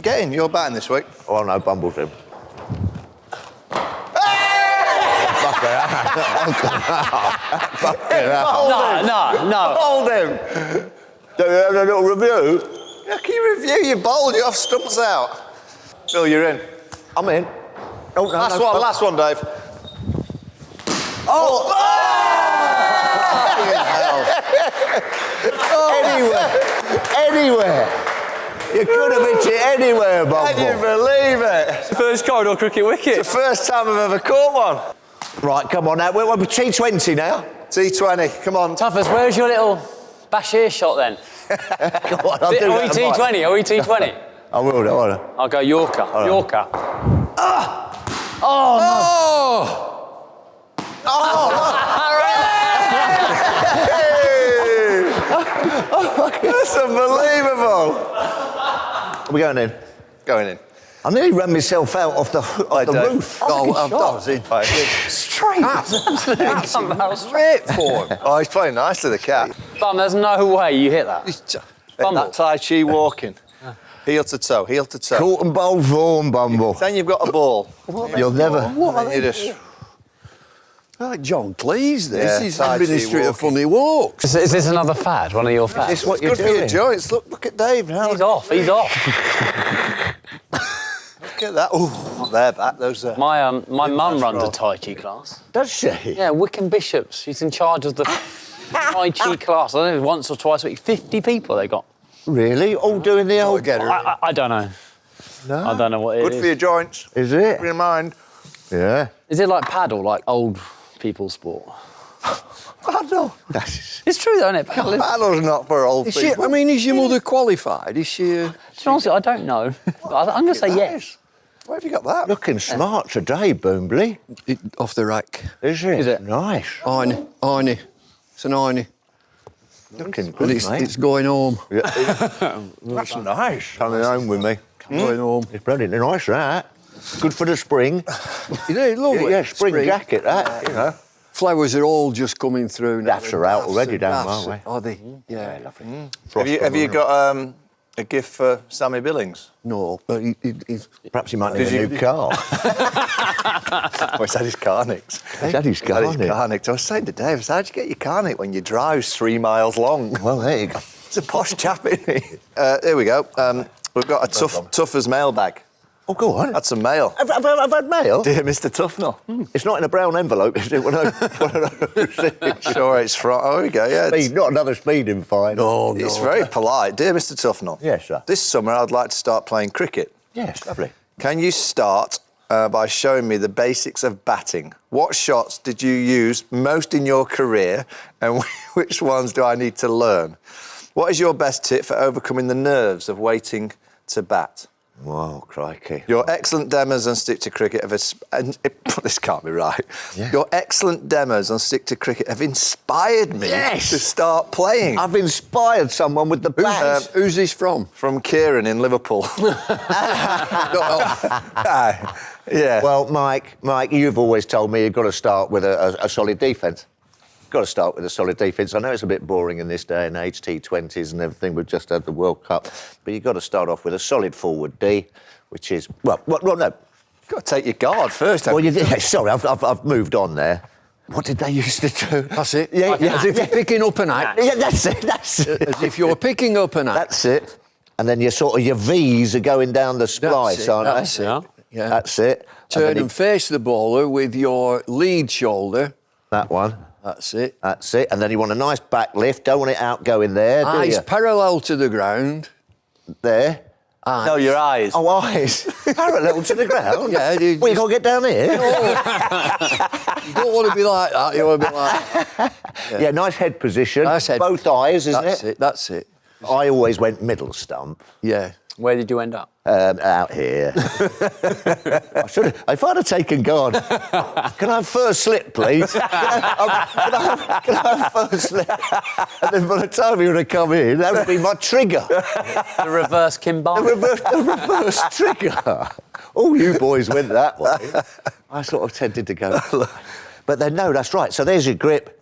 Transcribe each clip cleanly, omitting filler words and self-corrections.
Get in, you're batting this week. Oh, no, Bumble's in. No. Hold him. Do you have a little review? How can you review? You bowled, you have stumps out. Bill, you're in. I'm in. Oh, no, Last one, Dave. Oh! Anywhere. You could have hit it anywhere, Bumble. Can you believe it? It's the first corridor cricket wicket. It's the first time I've ever caught one. Right, come on now. We're T20 now. T20, come on. Tuffers, where's your little Bashir shot then? Come on, I'll do Are we that tomorrow. T20? Are we T20? I will do it. I'll go Yorker. right. Yorker. That's unbelievable. Are we going in? Going in. I nearly ran myself out off the roof. I was in. Straight. Straight for him. Oh, he's playing nicely, the cat. Bum, there's no way you hit that. Bumble. That Tai Chi walking. Heel to toe, heel to toe. Caught and bowl Vaughan, Bumble. Then you've got a ball. You'll never... What you just... Like John Cleese, this. Yeah, He's Tai Chi Ministry of walking. Funny Walks. Is this another fad? One of your fads? This what It's you're good for your doing. joints. Look at Dave now. He's off. He's off. Look at that. Oh, they're back. Those are... My mum runs a Tai Chi class. Does she? Yeah, Wickham Bishops. She's in charge of the Tai Chi class. I don't know, once or twice a week. 50 people they got. Really? All doing the old... Get her. I don't know. No. I don't know what it Good is. for your joints. Is it? For your mind. Yeah. Is it like paddle, like old people sport? Paddle. It's true though, isn't it? Paddle. Paddle's not for old Is she, people. I mean, is your mother qualified? Is she... Honestly, I don't know. I'm going to say yes. Where have you got that? Looking smart today, Boombley. off the rack? Is it? Is it? Nice. Arnie. It's an Arnie. Looking And good, it's mate. going home. Yeah, That's nice. coming home with me. Going home. It's bloody nice, that. Good for the spring. Yeah, lovely. Yeah, spring jacket, that, you know. Flowers are all just coming through now. Daffs are out already down, Daffs, aren't they? Are they? Yeah, lovely. Have you got a gift for Sammy Billings? No, but he's... Perhaps he might need a new car. Oh, he's had his car nicked. He's had his car nicked. I was saying to Dave, how'd you get your car nicked when your drive's 3 miles long? Well, there you go. It's a posh chap, isn't he? Here we go. We've got a Tuffers mailbag. Oh, go on. That's some mail. I've had mail. Dear Mr. Tufnell. It's not in a brown envelope, is it? One of those Sure, it's from... Oh, here we go, yeah. Speed, not another speeding fine. No, It's very polite. Dear Mr. Tufnell. Yes, sir. This summer I'd like to start playing cricket. Yes, lovely. Can you start by showing me the basics of batting? What shots did you use most in your career and which ones do I need to learn? What is your best tip for overcoming the nerves of waiting to bat? Whoa, crikey. Your excellent demos on Stick to Cricket have... this can't be right. Yeah. Your excellent demos on Stick to Cricket have inspired me Yes. to start playing. I've inspired someone with the bat. Who's this from? From Kieran in Liverpool. Yeah. Well, Mike, you've always told me you've got to start with a solid defence. Got to start with a solid defence. I know it's a bit boring in this day and age, T20s and everything. We've just had the World Cup. But you've got to start off with a solid forward D, which is... Well, no. Got to take your guard first. Well, sorry, I've moved on there. What did they used to do? That's it. Yeah, As if you're picking up an act. Yeah, that's it. As if you're picking up an act. That's it. And then your V's are going down the splice, aren't they? That's it. Yeah. That's it. Turn and face the bowler with your lead shoulder. That one. That's it. That's it. And then you want a nice back lift. Don't want it out going there, do Eyes you? parallel to the ground. There. Eyes. No, your eyes. Oh, eyes. Parallel to the ground? Yeah. Well, you got to get down here. You don't want to be like that. You want to be like... Yeah, nice head position. Nice head. Both eyes, isn't it? That's it. I always went middle stump. Yeah. Where did you end up? Out here. If I'd have taken God, can I have first slip, please? Can I have first slip? And then by the time he would have come in, that would be my trigger. The reverse Kimball. The reverse trigger. All you boys went that way. I sort of tended to go. But then, no, that's right. So there's your grip.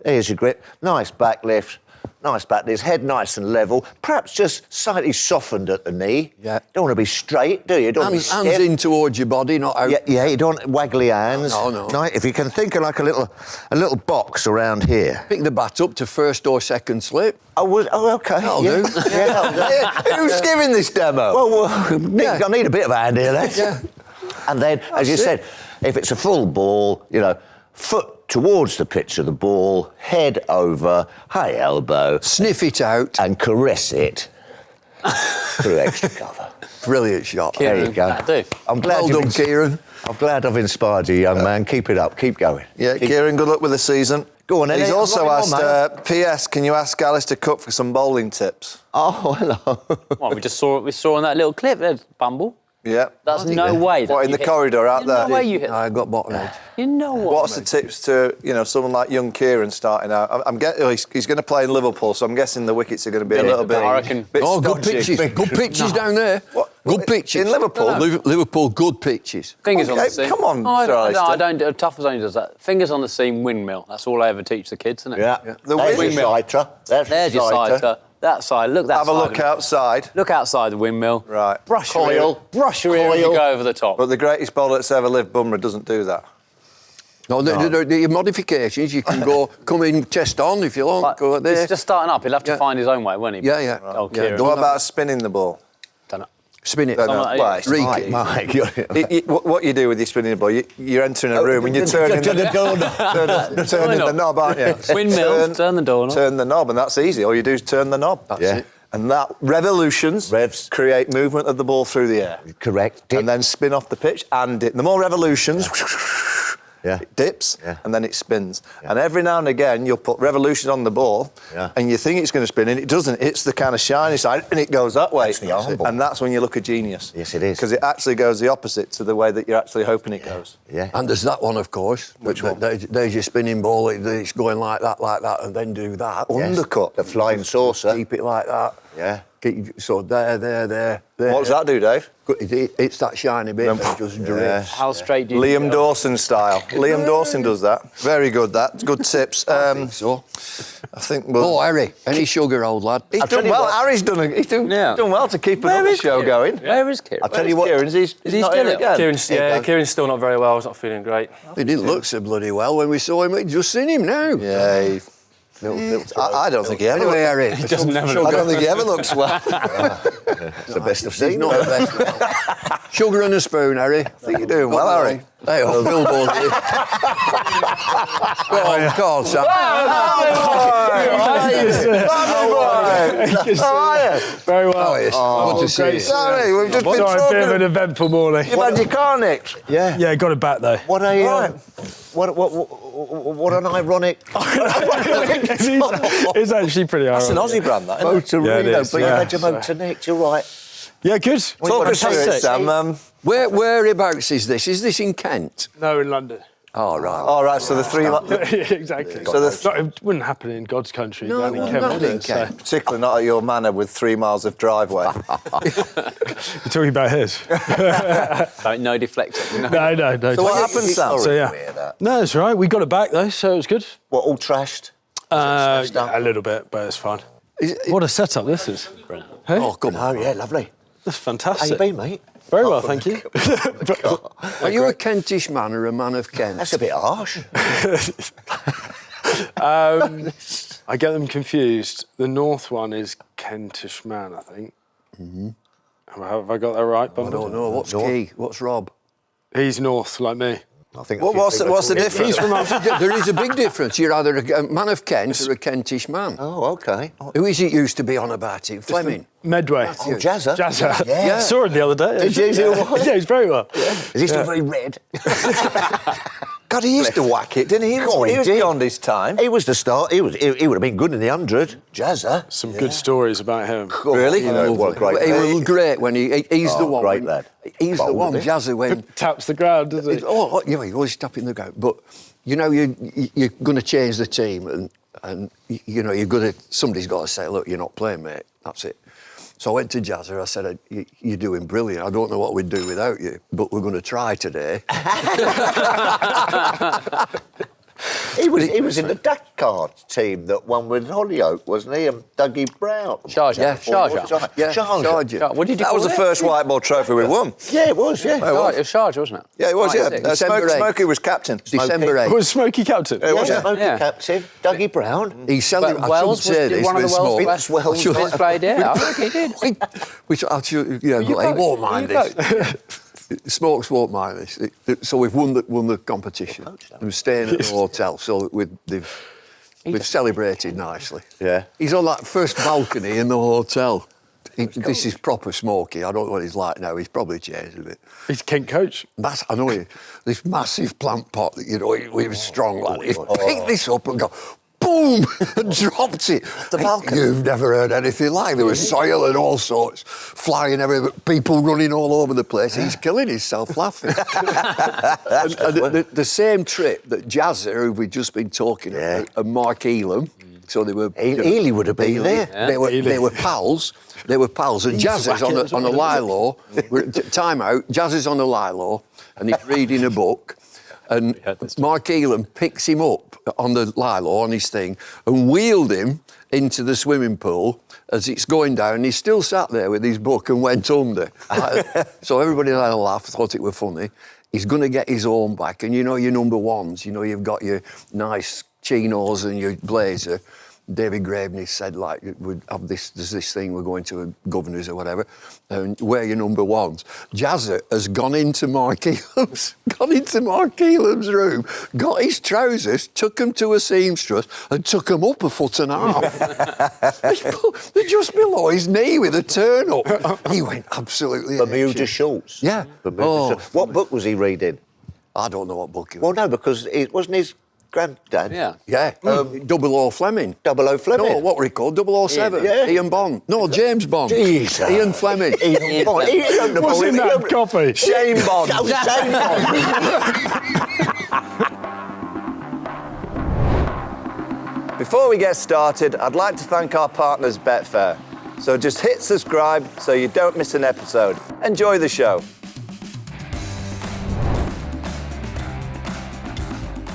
Nice back lift. Nice bat. His head nice and level. Perhaps just slightly softened at the knee. Yeah. Don't want to be straight, do you? Don't want to be Hands stiff. in towards your body, not out. Yeah, you don't want waggly hands. No. If you can think of like a little box around here. Pick the bat up to first or second slip. Oh, okay. That'll do. Yeah, that'll do. Who's giving this demo? Well, Nick, I need a bit of a hand here, lads. Yeah. And then, as you said, if it's a full ball, foot towards the pitch of the ball, head over, high elbow, Sniff it out. and caress it through extra cover. Brilliant shot. There you go. That'll do. I'm glad Well you've done, Kieran. I'm glad I've inspired you, young man. Keep it up. Keep going. Yeah, Kieran, good luck with the season. Go on, He's Eddie. also Rock it on, asked, P.S., can you ask Alastair Cook for some bowling tips? Oh, hello. Well, we saw in that little clip there, Bumble. Yeah. That's no way. What, in the corridor out there? No way you hit. I got bottom edge. You know what? What's the tips to, someone like young Kieran starting out? He's going to play in Liverpool, so I'm guessing the wickets are going to be a little bit. I reckon. bit Oh, good stodgy. pitches. Good pitches down there. What? Good pitches. In Liverpool? No. Liverpool, good pitches. Fingers on the Okay, seam. come on, Oh, Sir no, I Alastair. don't. Tuffers only does that. Fingers on the seam, windmill. That's all I ever teach the kids, isn't it? Yeah. The There's your windmill. citer. There's your sighter. That side. Look that Have side. a look outside. Look outside the windmill. Right. Brush Coil. your ear. Brush your ear as you Coil. go over the top. But the greatest bowler that's ever lived, Bumrah, doesn't do that. No, the modifications, you can come in chest on if you want, But go there. He's just starting up. He'll have to Yeah. find his own way, won't he? Yeah. Oh, Yeah, Kieran. don't What have- about spinning the ball? Don't know. Spin it. Don't know. like- Well, it's Reek Mike, what you do with your spinning ball, you're entering a room and you're turning the knob, aren't you? Windmill, turn the door knob. Turn the knob, and that's easy. All you do is turn the knob. That's Yeah. it. And that revolutions Revs. create movement of the ball through the air. Correct. Dip. And then spin off the pitch and dip. The more revolutions, Yeah. it dips Yeah. and then it spins. And every now and again, you'll put revolution on the ball Yeah. and you think it's going to spin and it doesn't. It's the kind of shiny side and it goes that way. That's the arm ball. And that's when you look a genius. Yes, it is. Because it actually goes the opposite to the way that you're actually hoping it goes. Yeah. And there's that one, of course. Which one? There's your spinning ball. It's going like that, and then do that. Yes. Undercut. The flying saucer. Keep it like that. Yeah. So there. What does that do, Dave? It's that shiny bit that just drifts. How straight do you Liam go? Dawson style. Liam Dawson does that. Very good, that. Good tips. So, I think we'll... oh, Harry, any sugar, old lad? He's I'll tell done you well. what- Harry's done well to keep another show going. Where is Kieran? I'll tell you what. Kieran, he's he not still here ill? again. Kieran's still not very well. He's not feeling great. He didn't look so bloody well when we saw him. We'd just seen him now. Yeah, I don't think he ever Anyway, looks... Harry. He doesn't never I don't think he ever looks well. It's the best I've He's seen. not the best. Sugar and a spoon, Harry. I think you're doing well, Harry. Hey, Billboard. Go on, Sam. How are you? Very well. Good to see you. Sorry, we've just been Sorry, a bit of an talking... eventful morning. You've had your car nicked. Yeah. Yeah, got it back though. What a Right. what an ironic It's actually pretty That's an ironic. Aussie brand, that, isn't it? motor Yeah, it Reno, is, but you've yeah. had your motor nicked. You're right. Yeah, good. Talk us through it, Fantastic. Sam. Whereabouts is this? Is this in Kent? No, in London. Oh, right. All right, so the three... Exactly. So the- It wouldn't happen in God's country. No, down it in wouldn't Kent, happen would in it? Kent. Particularly not at your manor with 3 miles of driveway. You're talking about his. No deflector. No. No. So what happened, Sam? So yeah. No, it's all right. We got it back though, so it was good. What, all trashed? Yeah, a little bit, but it's fine. What a setup this is. Hey? Oh, come on. Oh, yeah, lovely. That's How fantastic. you been, mate? Very well, thank you. Are you a Kentish man or a man of Kent? That's a bit harsh. I get them confused. The North one is Kentish man, I think. Mm-hmm. Have I got that right, I Bumble? don't know. What's Key? What's Rob? He's North, like me. I think What's the difference? There is a big difference. You're either a man of Kent or a Kentish man. Oh, okay. Who is it used to be on about it? Fleming? Medway. Oh, Jazza. Jazza. Yeah. Saw him the other day. Did you? Is he all right? Yeah, he's very well. Is he still very red? God, he used to whack it, didn't he? He God, he was did. beyond his time. He was the start. He would have been good in the 100. Jazza. Some good stories about him. Really? You know, what a great He lad. was great when he's the one. great when- lad. He's the Bold, one, isn't he? Jazzy, when... Taps the ground, does he? Oh, yeah, he always tapping the ground. But, you know, you're going to change the team and you know, somebody's got to say, look, you're not playing, mate. That's it. So I went to Jazza, I said, you're doing brilliant. I don't know what we'd do without you, but we're going to try today. He was in the Dakar team that won with Hollyoak, wasn't he? And Dougie Brown. Sharjah. Yeah, Sharjah. Yeah, Sharjah. What did you That call was the it? first white ball trophy we won. Yeah, it was, yeah. It was Sharjah, wasn't it? Yeah, it was, yeah. 96. December 8th. Smokey was captain. December 8th. Was Smokey captain? Yeah, it was, yeah. Smokey Yeah. captain, Dougie Brown. He celebrated. But I Wells shouldn't say was this, one of but the world's Smokey- best Wells players played, yeah. I think he did. Which I should, you know, he won't mind this. Smokes won't mind this. So we've won the competition. We're staying at the hotel, so we've celebrated nicely. Yeah. He's on that first balcony in the hotel. This is proper Smokey. I don't know what he's like now. He's probably changed a bit. He's Kent coach. I know you. This massive plant pot that, you know, he was strong lad. He picked this up and go, boom, and dropped it. The balcony. You've never heard anything like. There was soil and all sorts flying everywhere, people running all over the place. He's killing himself laughing. and the same trip that Jazza, who we've just been talking about, and Mark Elam, so they were... Ely would have been there. Yeah. They were pals. They were pals. And Jazz is on a Lilo. Time out. Jazz is on a Lilo, and he's reading a book. And Mark Elam picks him up on the Lilo, on his thing, and wheeled him into the swimming pool as it's going down. And he still sat there with his book and went under. So everybody had a laugh, thought it were funny. He's going to get his own back. And you know your number ones. You know, you've got your nice chinos and your blazer. David Graveney said, like, we'd have this, there's this thing, we're going to a governor's or whatever, and wear your number ones. Jazza has gone into Mark Elam's room, got his trousers, took them to a seamstress, and took them up 1.5 foot. They're just below his knee with a turn up. He went absolutely... Bermuda shorts. Yeah. Bermuda shorts. What book was he reading? I don't know what book it was. Well, no, because it wasn't his granddad. Yeah. Yeah, 00 Fleming. 00 Fleming. No, what were he called? 007. Yeah. Ian Bond. No, James Bond. Jesus. Ian Fleming. Ian Bond. He owned the What's ball. in He that owned- copy? Shane Bond. Shane Bond. Before we get started, I'd like to thank our partners Betfair. So just hit subscribe so you don't miss an episode. Enjoy the show.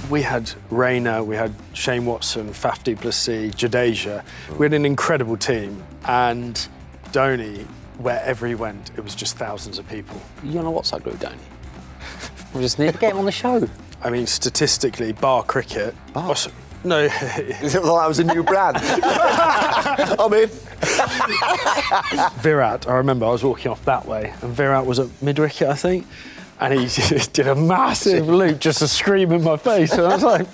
We had Rayner, we had Shane Watson, Faf du Plessis, Jadeja. We had an incredible team. And Dhoni, wherever he went, it was just thousands of people. You're on a WhatsApp group, don't you? We just need to get him on the show. I mean, statistically, bar cricket... Also, no, Well, that was a new brand. I'm in. Virat, I remember I was walking off that way, and Virat was at mid-wicket, I think, and he just did a massive loop just to scream in my face, and I was like,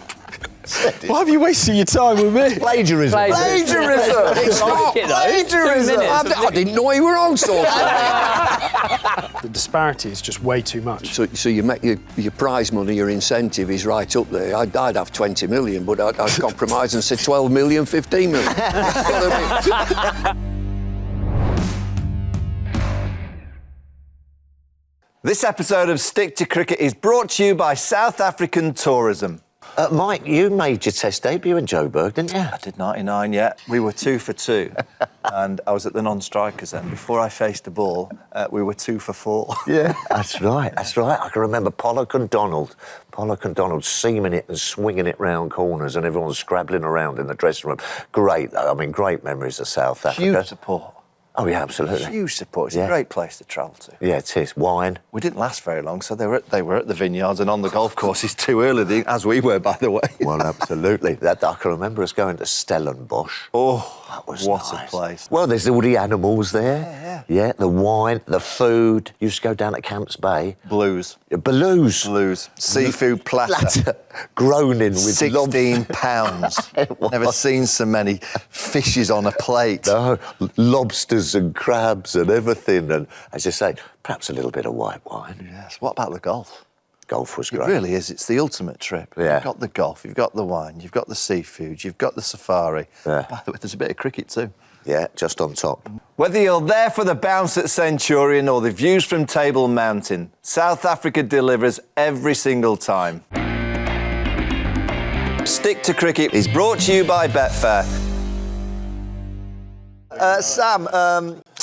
why have you wasted your time with me? Plagiarism. Plagiarism! It's not plagiarism! I didn't know you were on so. The disparity is just way too much. So you make your prize money, your incentive is right up there. I'd have 20 million, but I'd compromise and say 12 million, 15 million. You know what I mean? This episode of Stick to Cricket is brought to you by South African Tourism. Mike, you made your test debut in Joburg, didn't you? I did 99, yeah. We were 2 for 2. And I was at the non-strikers then. Before I faced the ball, we were 2 for 4. Yeah, that's right. I can remember Pollock and Donald seaming it and swinging it round corners and everyone scrabbling around in the dressing room. Great, though. I mean, great memories of South Africa. Huge support. Oh, yeah, absolutely. Huge support. It's Yeah. a great place to travel to. Yeah, it is. Wine. We didn't last very long, so they were at the vineyards and on the golf courses too early, as we were, by the way. Well, absolutely. I can remember us going to Stellenbosch. Oh, That was what nice. a place. Well, there's all the animals there. Yeah, the wine, the food. Used to go down to Camps Bay. Blues. Blues. Seafood platter. Groaning with 16 pounds. It was. Never seen so many fishes on a plate. No, lobsters and crabs and everything. And as I say, perhaps a little bit of white wine. Yes. What about the golf? Golf was It great. really is. It's the ultimate trip. Yeah. You've got the golf, you've got the wine, you've got the seafood, you've got the safari. Yeah. By the way, there's a bit of cricket too. Yeah, just on top. Whether you're there for the bounce at Centurion or the views from Table Mountain, South Africa delivers every single time. Stick to Cricket is brought to you by Betfair. Sam,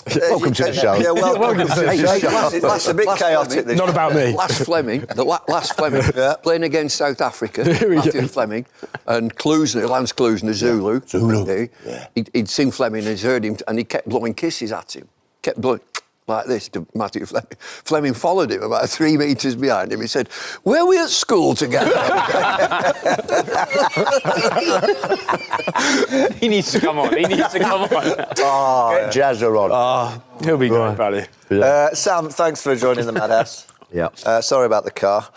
Welcome to the show. Yeah, welcome to the show. Last- It's a bit last chaotic. Fleming. Not about me. Last Fleming, Yeah. playing against South Africa, Matthew Fleming, and Klusener, Lance Klusener, Zulu. He'd seen Fleming and he'd heard him, and he kept blowing kisses at him. Kept blowing like this to Matthew Fleming. Fleming followed him about 3 metres behind him. He said, "Were we at school together?" He needs to come on. He needs to come on. Get Jazzer on. He'll be great value. Sam, thanks for joining the Madhouse. Yeah. Sorry about the car.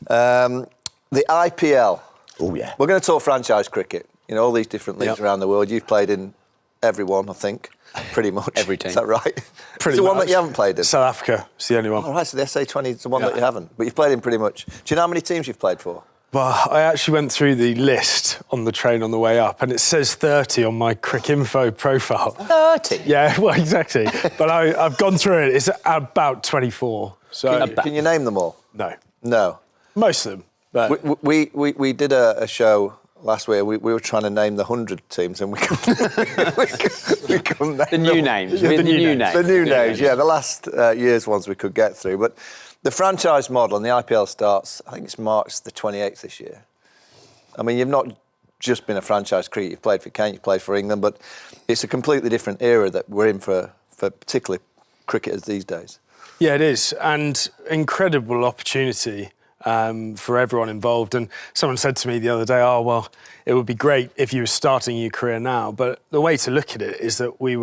The IPL. Oh, yeah. We're going to talk franchise cricket. You know, all these different leagues Yep. around the world. You've played in every one, I think. Pretty much. Every team. Is that right? Pretty It's the one much. that you haven't played in. South Africa, it's the only one. All right, so the SA20 is the one Yeah. that you haven't. But you've played in pretty much. Do you know how many teams you've played for? Well, I actually went through the list on the train on the way up, and it says 30 on my Cricinfo profile. 30? Yeah, well, exactly. But I've gone through it. It's about 24. So Can you name them all? no, No. most of them. But We did a show last week. We were trying to name the 100 teams, and we couldn't name The new names. Yeah, The new names. The new names, yeah. The last year's ones we could get through. But the franchise model and the IPL starts, I think it's March the 28th this year. I mean, you've not just been a franchise cricket. You've played for Kent, you've played for England, but it's a completely different era that we're in for particularly cricketers these days. yeah, it is. And incredible opportunity for everyone involved. And someone said to me the other day, oh, well, it would be great if you were starting your career now. But the way to look at it is that we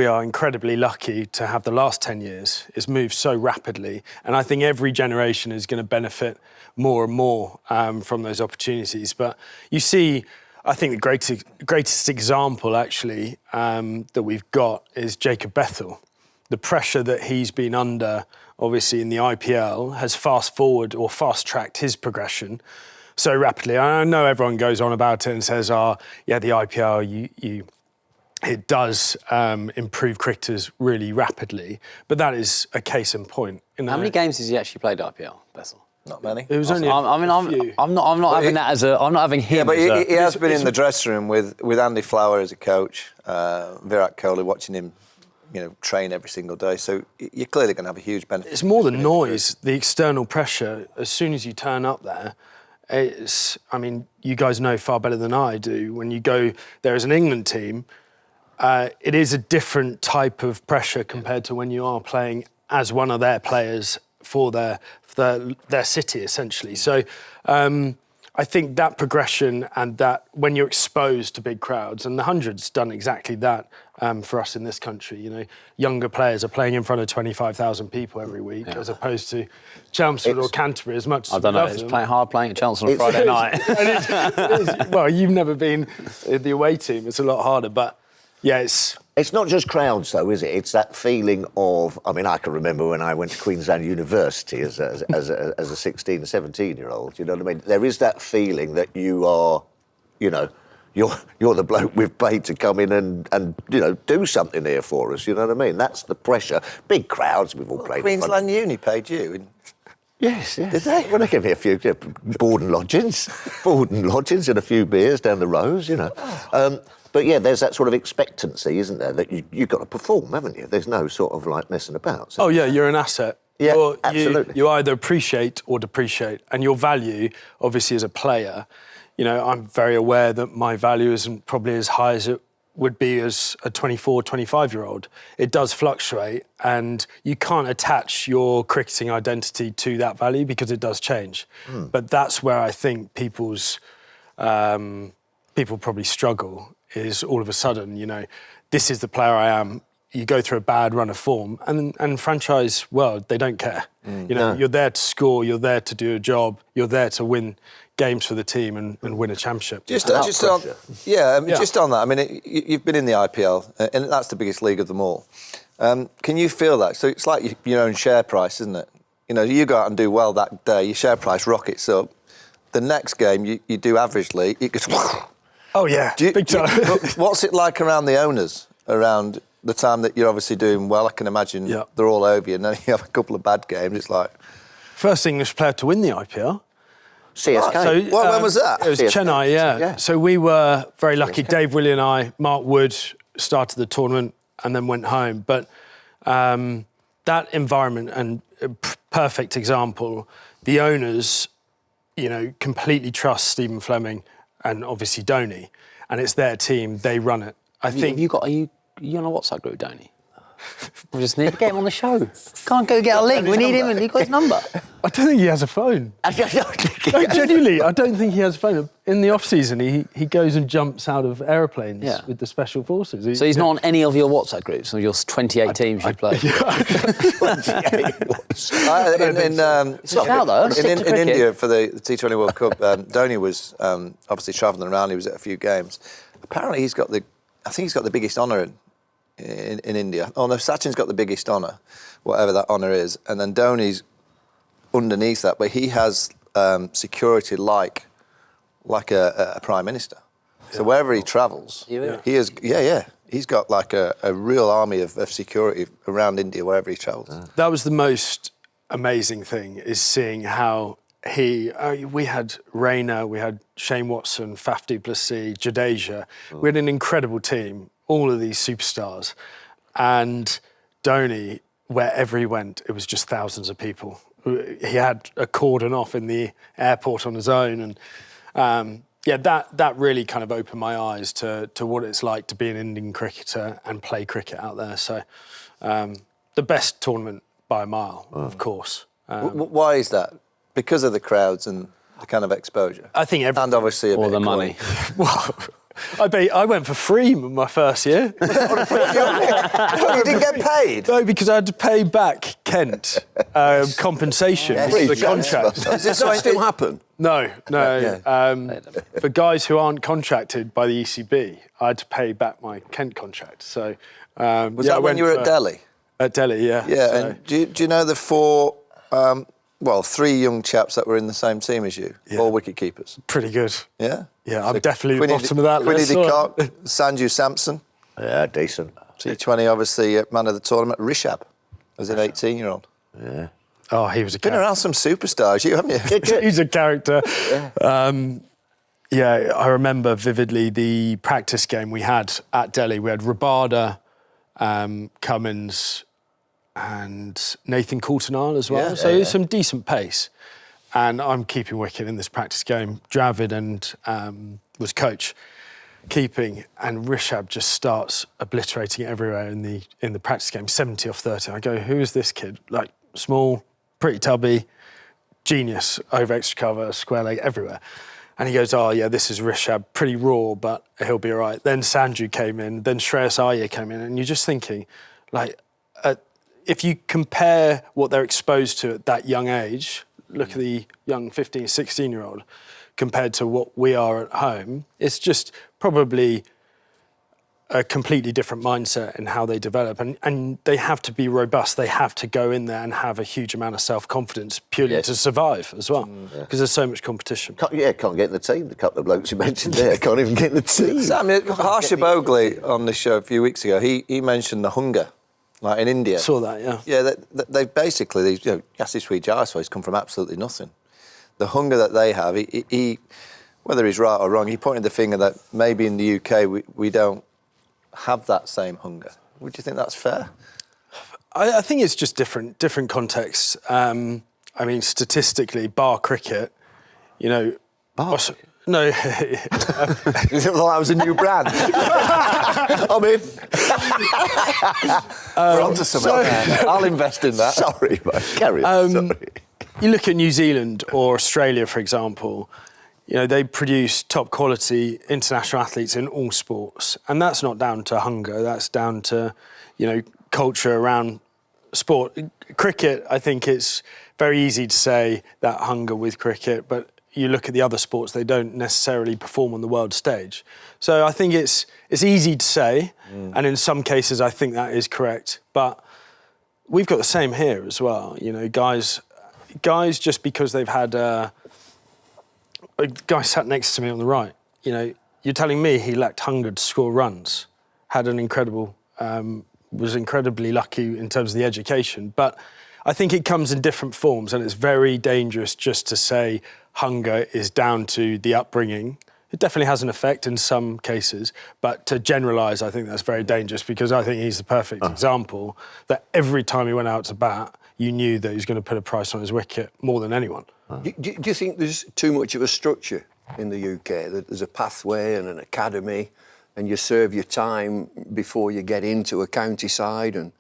are incredibly lucky to have the last 10 years. It's moved so rapidly. And I think every generation is going to benefit more and more from those opportunities. But you see, I think the greatest example, actually, that we've got is Jacob Bethel. The pressure that he's been under, obviously, in the IPL has fast-tracked his progression so rapidly. I know everyone goes on about it and says, oh, yeah, the IPL, it does improve cricketers really rapidly, but that is a case in point. How many games has he actually played IPL, Bessel? Not many. It was only I'm few. not having that as a. I'm not having him. Yeah, but as he has been in the dressing room with Andy Flower as a coach, Virat Kohli, watching him, train every single day. So you're clearly going to have a huge benefit. It's more than noise, the external pressure. As soon as you turn up there, you guys know far better than I do. When you go there as an England team, it is a different type of pressure compared to when you are playing as one of their players for their city, essentially. So I think that progression and that when you're exposed to big crowds, and the 100's done exactly that for us in this country. Younger players are playing in front of 25,000 people every week, as opposed to Chelmsford or Canterbury, as much as I don't know. love It's them. hard playing at Chelmsford on Friday night. Well, you've never been the away team. It's a lot harder, but yeah, It's not just crowds, though, is it? It's that feeling of... I mean, I can remember when I went to Queensland University as a 16, 17-year-old, you know what I mean? There is that feeling that you are, you're the bloke we've paid to come in and do something here for us, you know what I mean? That's the pressure. Big crowds, we've all played in front of. Queensland Uni paid you. Yes. Did they? Well, they gave me a few board and lodgings and a few beers down the rows, But yeah, there's that sort of expectancy, isn't there, that you've got to perform, haven't you? There's no sort of like messing about. So. Oh yeah, you're an asset. Yeah, absolutely. You either appreciate or depreciate, and your value, obviously, as a player, I'm very aware that my value isn't probably as high as it would be as a 24, 25-year-old. It does fluctuate, and you can't attach your cricketing identity to that value because it does change. But that's where I think people probably struggle. Is all of a sudden, this is the player I am. You go through a bad run of form, and franchise world, they don't care. You're there to score, you're there to do a job, you're there to win games for the team and win a championship. Just on that. I mean, you've been in the IPL, and that's the biggest league of them all. Can you feel that? So it's like your own share price, isn't it? You go out and do well that day, your share price rockets up. The next game, you do averagely, it goes. Oh yeah, big time. What's it like around the owners, around the time that you're obviously doing well? I can imagine they're all over you, and then you have a couple of bad games. It's like... First English player to win the IPL. CSK. So, when was that? It was CSK. Chennai, yeah. So we were very lucky. CSK. Dave Willie and I, Mark Wood, started the tournament and then went home. But That environment and perfect example, the owners, completely trust Stephen Fleming and obviously Dhoni, and it's their team, they run it. Are you on a WhatsApp group, Dhoni? We just need to get him on the show. Can't go get a link. We need him, and he got his number. I don't think he has a phone. No, genuinely, I don't think he has a phone. In the off-season, he goes and jumps out of aeroplanes with the Special Forces. So he's not on any of your WhatsApp groups, or your 28 teams you play? In India for the T20 World Cup, Dhoni was obviously travelling around. He was at a few games. Apparently, he's got the biggest honour in India. Oh no, Sachin's got the biggest honour, whatever that honour is, and then Dhoni's underneath that, but he has security like a prime minister. So wherever he travels, he has he's got like a real army of security around India wherever he travels. That was the most amazing thing, is seeing how we had Rayner, we had Shane Watson, Faf du Plessis, Jadeja. We had an incredible team, all of these superstars. And Dhoni, wherever he went, it was just thousands of people. He had a cordon off in the airport on his own. And that really kind of opened my eyes to what it's like to be an Indian cricketer and play cricket out there. So the best tournament by a mile, of course. Why is that? Because of the crowds and the kind of exposure? I think and obviously a bit the of money. Well, I went for free my first year. You didn't get paid? No, because I had to pay back Kent compensation for the contract. Does this still happen? No. For guys who aren't contracted by the ECB, I had to pay back my Kent contract. So was that when you were at Delhi? At Delhi, yeah. Yeah, so. and do you know the three young chaps that were in the same team as you, all wicket keepers? Pretty good. Yeah? Yeah, I'm definitely at the bottom of that list. Quinny de Kock, Sanju Samson. Yeah, decent. T20, obviously, man of the tournament. Rishab as an 18-year-old. Yeah. Oh, he was a Been character. around some superstars, you haven't you? He's a character. I remember vividly the practice game we had at Delhi. We had Rabada, Cummins, and Nathan Coulter-Nile as well. So there's some decent pace. And I'm keeping wicket in this practice game. Dravid was coach keeping, and Rishab just starts obliterating it everywhere in the practice game. 70 off 30. I go, who is this kid? Like, small, pretty tubby, genius, over extra cover, square leg, everywhere. And he goes, oh yeah, this is Rishab, pretty raw, but he'll be all right. Then Sanju came in, then Shreyas Iyer came in, and you're just thinking, like, if you compare what they're exposed to at that young age, look at the young 15, 16-year-old, compared to what we are at home, it's just probably a completely different mindset in how they develop. And they have to be robust. They have to go in there and have a huge amount of self-confidence purely to survive as well, because there's so much competition. Can't get in the team. The couple of blokes you mentioned there can't even get in the team. Sam, Harsha Bhogle on this show a few weeks ago, he mentioned the hunger. Like in India. Saw that, yeah. Yeah, they basically, these gassy sweet jar soys come from absolutely nothing. The hunger that they have, he whether he's right or wrong, he pointed the finger that maybe in the UK we don't have that same hunger. Would you think that's fair? I think it's just different contexts. I mean, statistically, bar cricket, Bar? No. That was a new brand. I'm in. We're onto something. I'll invest in that. Sorry, mate. Carry on. Sorry. You look at New Zealand or Australia, for example, they produce top quality international athletes in all sports. And that's not down to hunger, that's down to, culture around sport. Cricket, I think it's very easy to say that hunger with cricket, but you look at the other sports, they don't necessarily perform on the world stage. So I think it's easy to say, and in some cases I think that is correct. But we've got the same here as well. Guys just because they've had a guy sat next to me on the right. You're telling me he lacked hunger to score runs, had an incredible, was incredibly lucky in terms of the education. But I think it comes in different forms, and it's very dangerous just to say hunger is down to the upbringing It definitely has an effect in some cases, but to generalise, I think that's very dangerous because I think he's the perfect example that every time he went out to bat, you knew that he was going to put a price on his wicket more than anyone. Do you think there's too much of a structure in the UK? That there's a pathway and an academy, and you serve your time before you get into a county side, and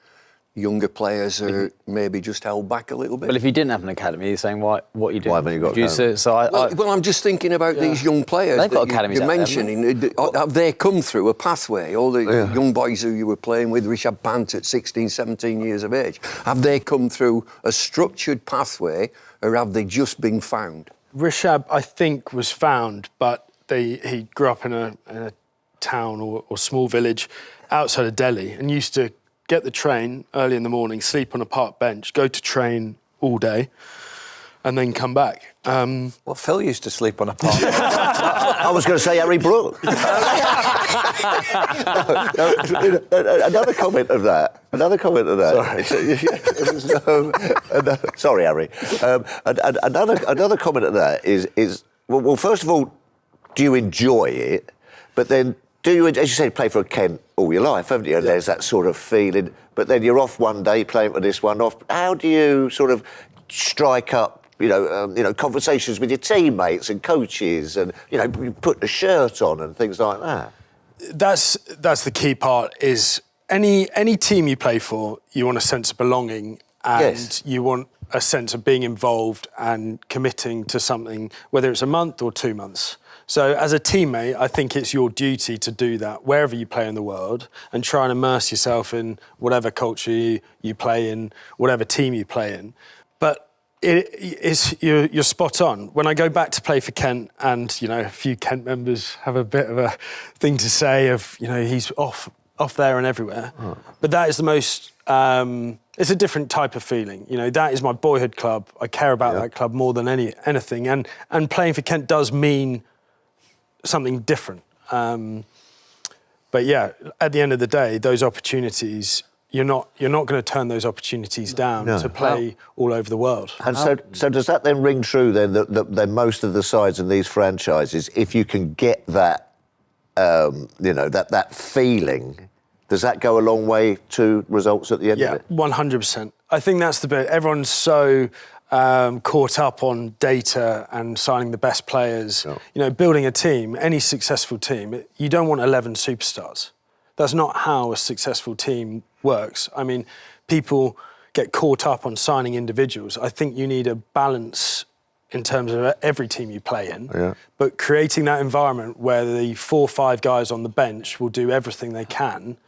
younger players are maybe just held back a little bit? Well, if you didn't have an academy, you're saying, what are you doing? Why haven't you got Producer? So Well, I'm just thinking about these young players They've got that academies you're out there, mentioning. Have they come through a pathway? All the young boys who you were playing with, Rishabh Pant at 16, 17 years of age, have they come through a structured pathway, or have they just been found? Rishabh, I think, was found, but he grew up in a town or small village outside of Delhi and used to get the train early in the morning, sleep on a park bench, go to train all day, and then come back. Well, Phil used to sleep on a park. I was going to say Harry Brook. Another comment of that. Sorry, Harry. Another comment of that is well, first of all, do you enjoy it? But then, do you, as you say, play for Kent all your life, haven't you? And there's that sort of feeling. But then you're off one day playing for this one off. How do you sort of strike up, conversations with your teammates and coaches, and you put the shirt on and things like that? That's the key part. Is any team you play for, you want a sense of belonging, and you want a sense of being involved and committing to something, whether it's a month or 2 months. So as a teammate, I think it's your duty to do that wherever you play in the world and try and immerse yourself in whatever culture you play in, whatever team you play in. But you're spot on. When I go back to play for Kent, and a few Kent members have a bit of a thing to say of he's off there and everywhere. Oh. But that is the most. It's a different type of feeling. That is my boyhood club. I care about that club more than anything. And playing for Kent does mean something different. But yeah, at the end of the day, those opportunities, you're not going to turn those opportunities down to play all over the world. And so does that then ring true then that most of the sides in these franchises, if you can get that, that feeling, does that go a long way to results at the end of it? Yeah, 100%. I think that's the bit. Everyone's so caught up on data and signing the best players. No. Building a team, any successful team, you don't want 11 superstars. That's not how a successful team works. I mean, people get caught up on signing individuals. I think you need a balance in terms of every team you play in, but creating that environment where the 4 or 5 guys on the bench will do everything they can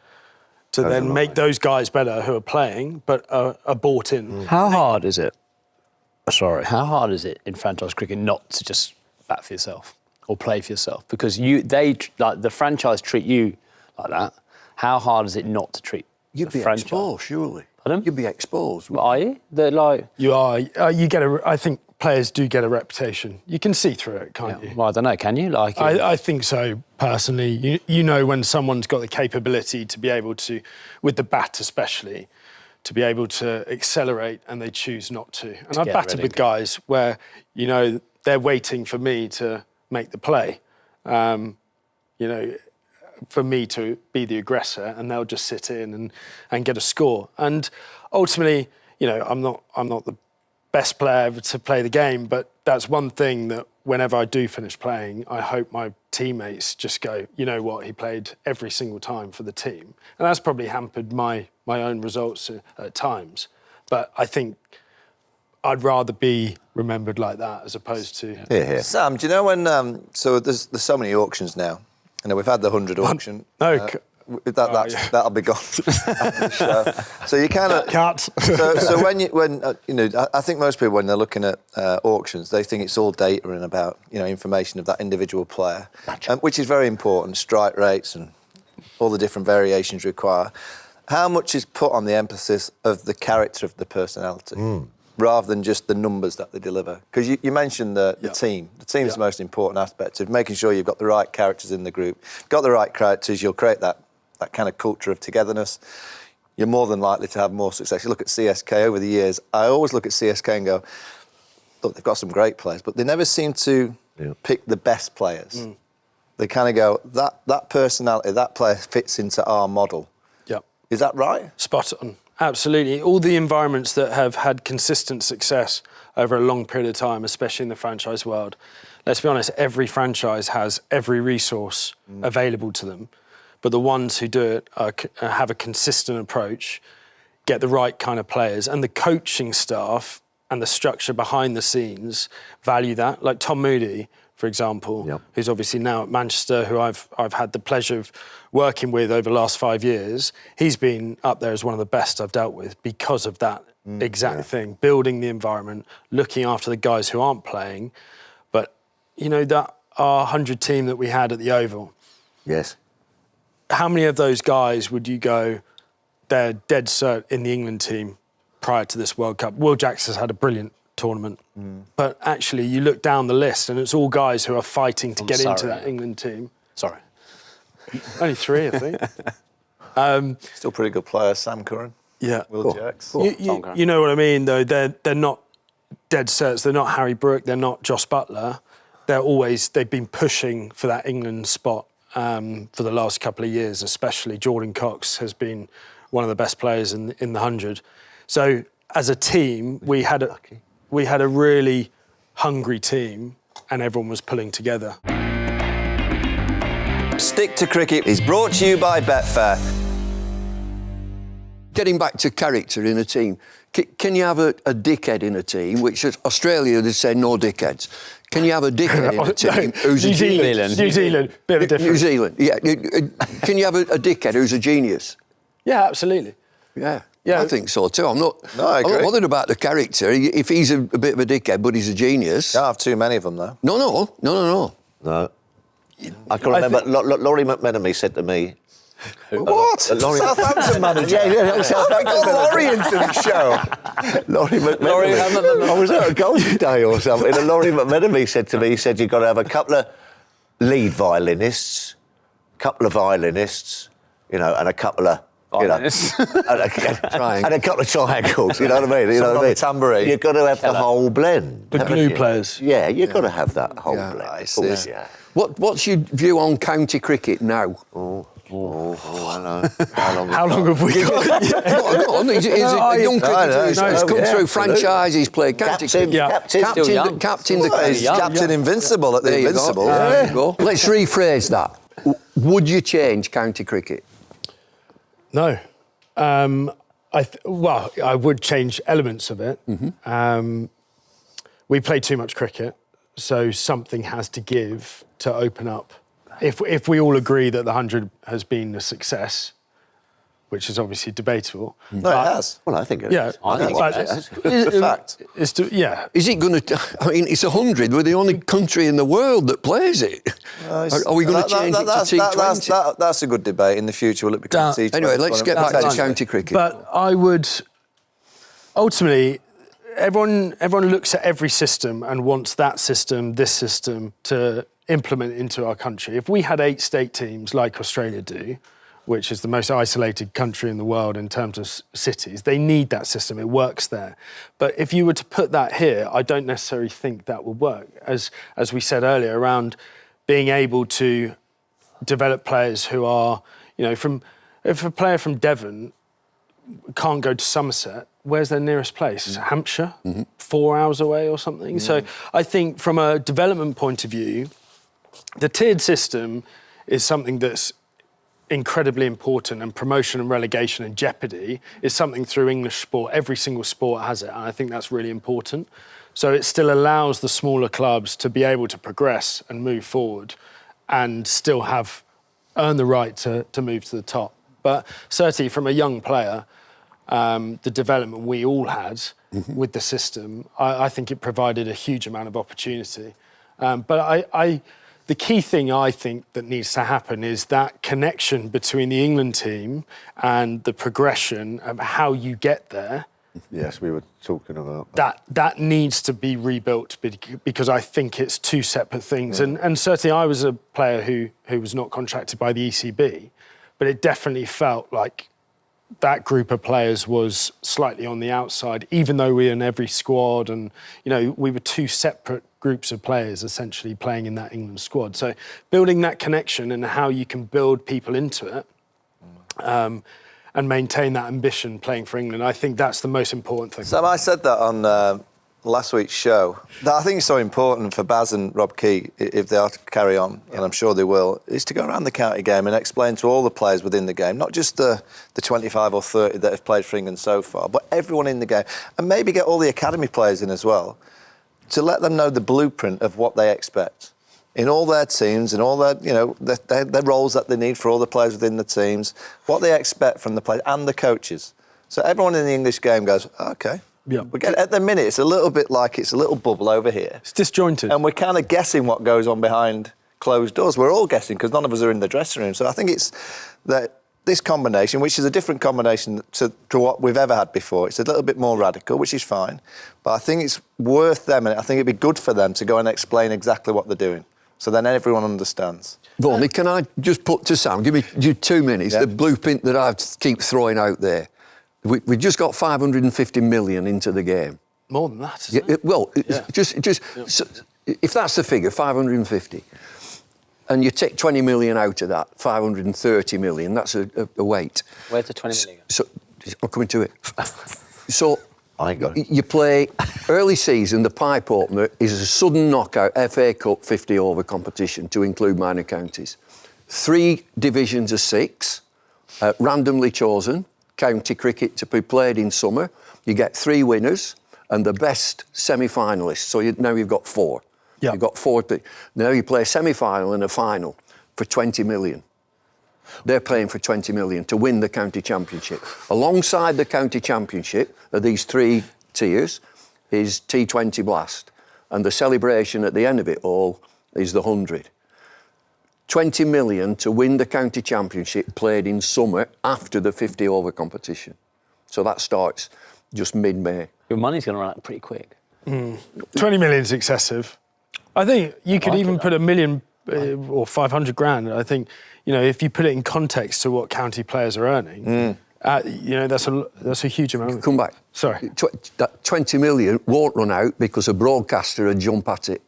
to then make those guys better who are playing, but are bought in. How hard is it? How hard is it in franchise cricket not to just bat for yourself or play for yourself? Because the franchise treat you like that. How hard is it not to treat You'd be franchise? Exposed, surely. Pardon? You'd be exposed. Are you? You are. I think players do get a reputation. You can see through it, can't you? Well, I don't know. Can you? I think so, personally. You know when someone's got the capability to be able to, with the bat especially, to be able to accelerate and they choose not to. And I've batted with guys where, they're waiting for me to make the play, for me to be the aggressor, and they'll just sit in and get a score. And ultimately, I'm not the best player to play the game, but that's one thing that whenever I do finish playing, I hope my teammates just go, you know what, he played every single time for the team. And that's probably hampered my own results at times. But I think I'd rather be remembered like that as opposed to... Yeah. Sam, do you know when... so there's so many auctions now. We've had the 100 auction. That'll be gone. So you kind of can't. So when I think most people when they're looking at auctions, they think it's all data and about information of that individual player, which is very important. Strike rates and all the different variations require. How much is put on the emphasis of the character of the personality, rather than just the numbers that they deliver? Because you mentioned the team. The team's the most important aspect of making sure you've got the right characters in the group. If you've got the right characters, you'll create that kind of culture of togetherness. You're more than likely to have more success. You look at CSK over the years. I always look at CSK and go, look, they've got some great players, but they never seem to pick the best players. they kind of go, that personality, that player fits into our model. Yep. Is that right? Spot on. Absolutely. All the environments that have had consistent success over a long period of time, especially in the franchise world. Let's be honest, every franchise has every resource available to them. But the ones who do it have a consistent approach, get the right kind of players, and the coaching staff and the structure behind the scenes value that. Like Tom Moody, for example, who's obviously now at Manchester, who I've had the pleasure of working with over the last 5 years. He's been up there as one of the best I've dealt with because of that exact thing, building the environment, looking after the guys who aren't playing. But, you know, that our 100 team that we had at the Oval. Yes. How many of those guys would you go, they're dead cert in the England team prior to this World Cup? Will Jackson's had a brilliant tournament. But actually, you look down the list and it's all guys who are fighting to get into that England team. Sorry. Only 3, I think. Still pretty good players, Sam Curran. Yeah. Will Jacks. You know what I mean, though? They're not dead certs. They're not Harry Brook. They're not Joss Butler. They've been pushing for that England spot for the last couple of years, especially. Jordan Cox has been one of the best players in the 100. So as a team, we had a really hungry team and everyone was pulling together. Stick to Cricket is brought to you by Betfair. Getting back to character in a team, can you have a dickhead in a team, which is Australia, they say no dickheads. Can you have a dickhead in a team who's a genius? New Zealand, bit of a difference. New Zealand, yeah. Can you have a dickhead who's a genius? Yeah, absolutely. Yeah. Yeah. I think so too. I'm not I agree. bothered about the character. If he's a bit of a dickhead, but he's a genius. Can't have too many of them, though. No. No. I can remember Laurie McMenemy said to me... What? Southampton manager? Yeah, I got Laurie into the show. Laurie McMenemy. I was at a golf day or something, and Laurie McMenemy said to me, he said, you've got to have a couple of lead violinists, you know, and a couple of... and a couple of triangles, you know what I mean? You know what I mean? Tambourine. You've got to have the whole blend. The glue players. Yeah, you've got to have that whole blend. Nice. Yeah. What's your view on county cricket now? I know. How long have we got? Go on. He's a young cricketer who's come through franchises, played county cricket. Captain the He's Captain Invincible at the There you go. Invincible. There you go. Let's rephrase that. Would you change county cricket? No. I would change elements of it. We play too much cricket, so something has to give to open up. If we all agree that the 100 has been a success, which is obviously debatable. No, it has. Well, I think it is. Yeah, I think but it is. It's a fact. Is it going to... I mean, it's 100. We're the only country in the world that plays it. Are we going to change it to T20? That's a good debate. In the future, will it become T20? Anyway, let's get back to county cricket. But I would... Ultimately, everyone looks at every system and wants that system, this system, to implement into our country. If we had 8 state teams like Australia do, which is the most isolated country in the world in terms of cities, they need that system. It works there. But if you were to put that here, I don't necessarily think that would work. As we said earlier, around being able to develop players who are, you know, if a player from Devon can't go to Somerset, where's their nearest place? Hampshire? 4 hours away or something? So I think from a development point of view, the tiered system is something that's incredibly important, and promotion and relegation and jeopardy is something through English sport. Every single sport has it, and I think that's really important. So it still allows the smaller clubs to be able to progress and move forward and still earn the right to move to the top. But certainly from a young player, the development we all had with the system, I think it provided a huge amount of opportunity. But the key thing I think that needs to happen is that connection between the England team and the progression of how you get there. Yes, we were talking about that needs to be rebuilt, because I think it's 2 separate things. And certainly I was a player who was not contracted by the ECB, but it definitely felt like that group of players was slightly on the outside, even though we were in every squad, and we were two separate groups of players essentially playing in that England squad. So building that connection and how you can build people into it and maintain that ambition playing for England, I think that's the most important thing. Sam, I said that on last week's show, that I think it's so important for Baz and Rob Key, if they are to carry on, and I'm sure they will, is to go around the county game and explain to all the players within the game, not just the 25 or 30 that have played for England so far, but everyone in the game, and maybe get all the academy players in as well, to let them know the blueprint of what they expect in all their teams and all their, their roles that they need for all the players within the teams, what they expect from the players and the coaches. So everyone in the English game goes, OK. Yeah. At the minute, it's a little bit like it's a little bubble over here. It's disjointed. And we're kind of guessing what goes on behind closed doors. We're all guessing because none of us are in the dressing room. So I think it's that this combination, which is a different combination to what we've ever had before, it's a little bit more radical, which is fine. But I think it's worth them, and I think it'd be good for them to go and explain exactly what they're doing. So then everyone understands. Vaughan, can I just put to Sam, give me 2 minutes, the blueprint that I keep throwing out there. We just got 550 million into the game. More than that, isn't it? Well, so if that's the figure, 550, and you take 20 million out of that, 530 million, that's a weight. Where's the 20 million? So, I'm coming to it. So, I ain't got it. you play early season, the pipe opener is a sudden knockout FA Cup 50-over competition to include minor counties. 3 divisions of 6, randomly chosen, county cricket to be played in summer. You get 3 winners and the best semi-finalists. So now you've got 4. Yep. You've got 4. Now you play a semi-final and a final for 20 million. They're playing for 20 million to win the county championship. Alongside the county championship of these 3 tiers is T20 Blast. And the celebration at the end of it all is the 100. 20 million to win the county championship played in summer after the 50-over competition. So that starts just mid-May. Your money's going to run out pretty quick. 20 million is excessive. I think you could even put $1 million or 500 grand. I think, if you put it in context to what county players are earning, that's a huge amount. Come back. Sorry. That 20 million won't run out because a broadcaster would jump at it.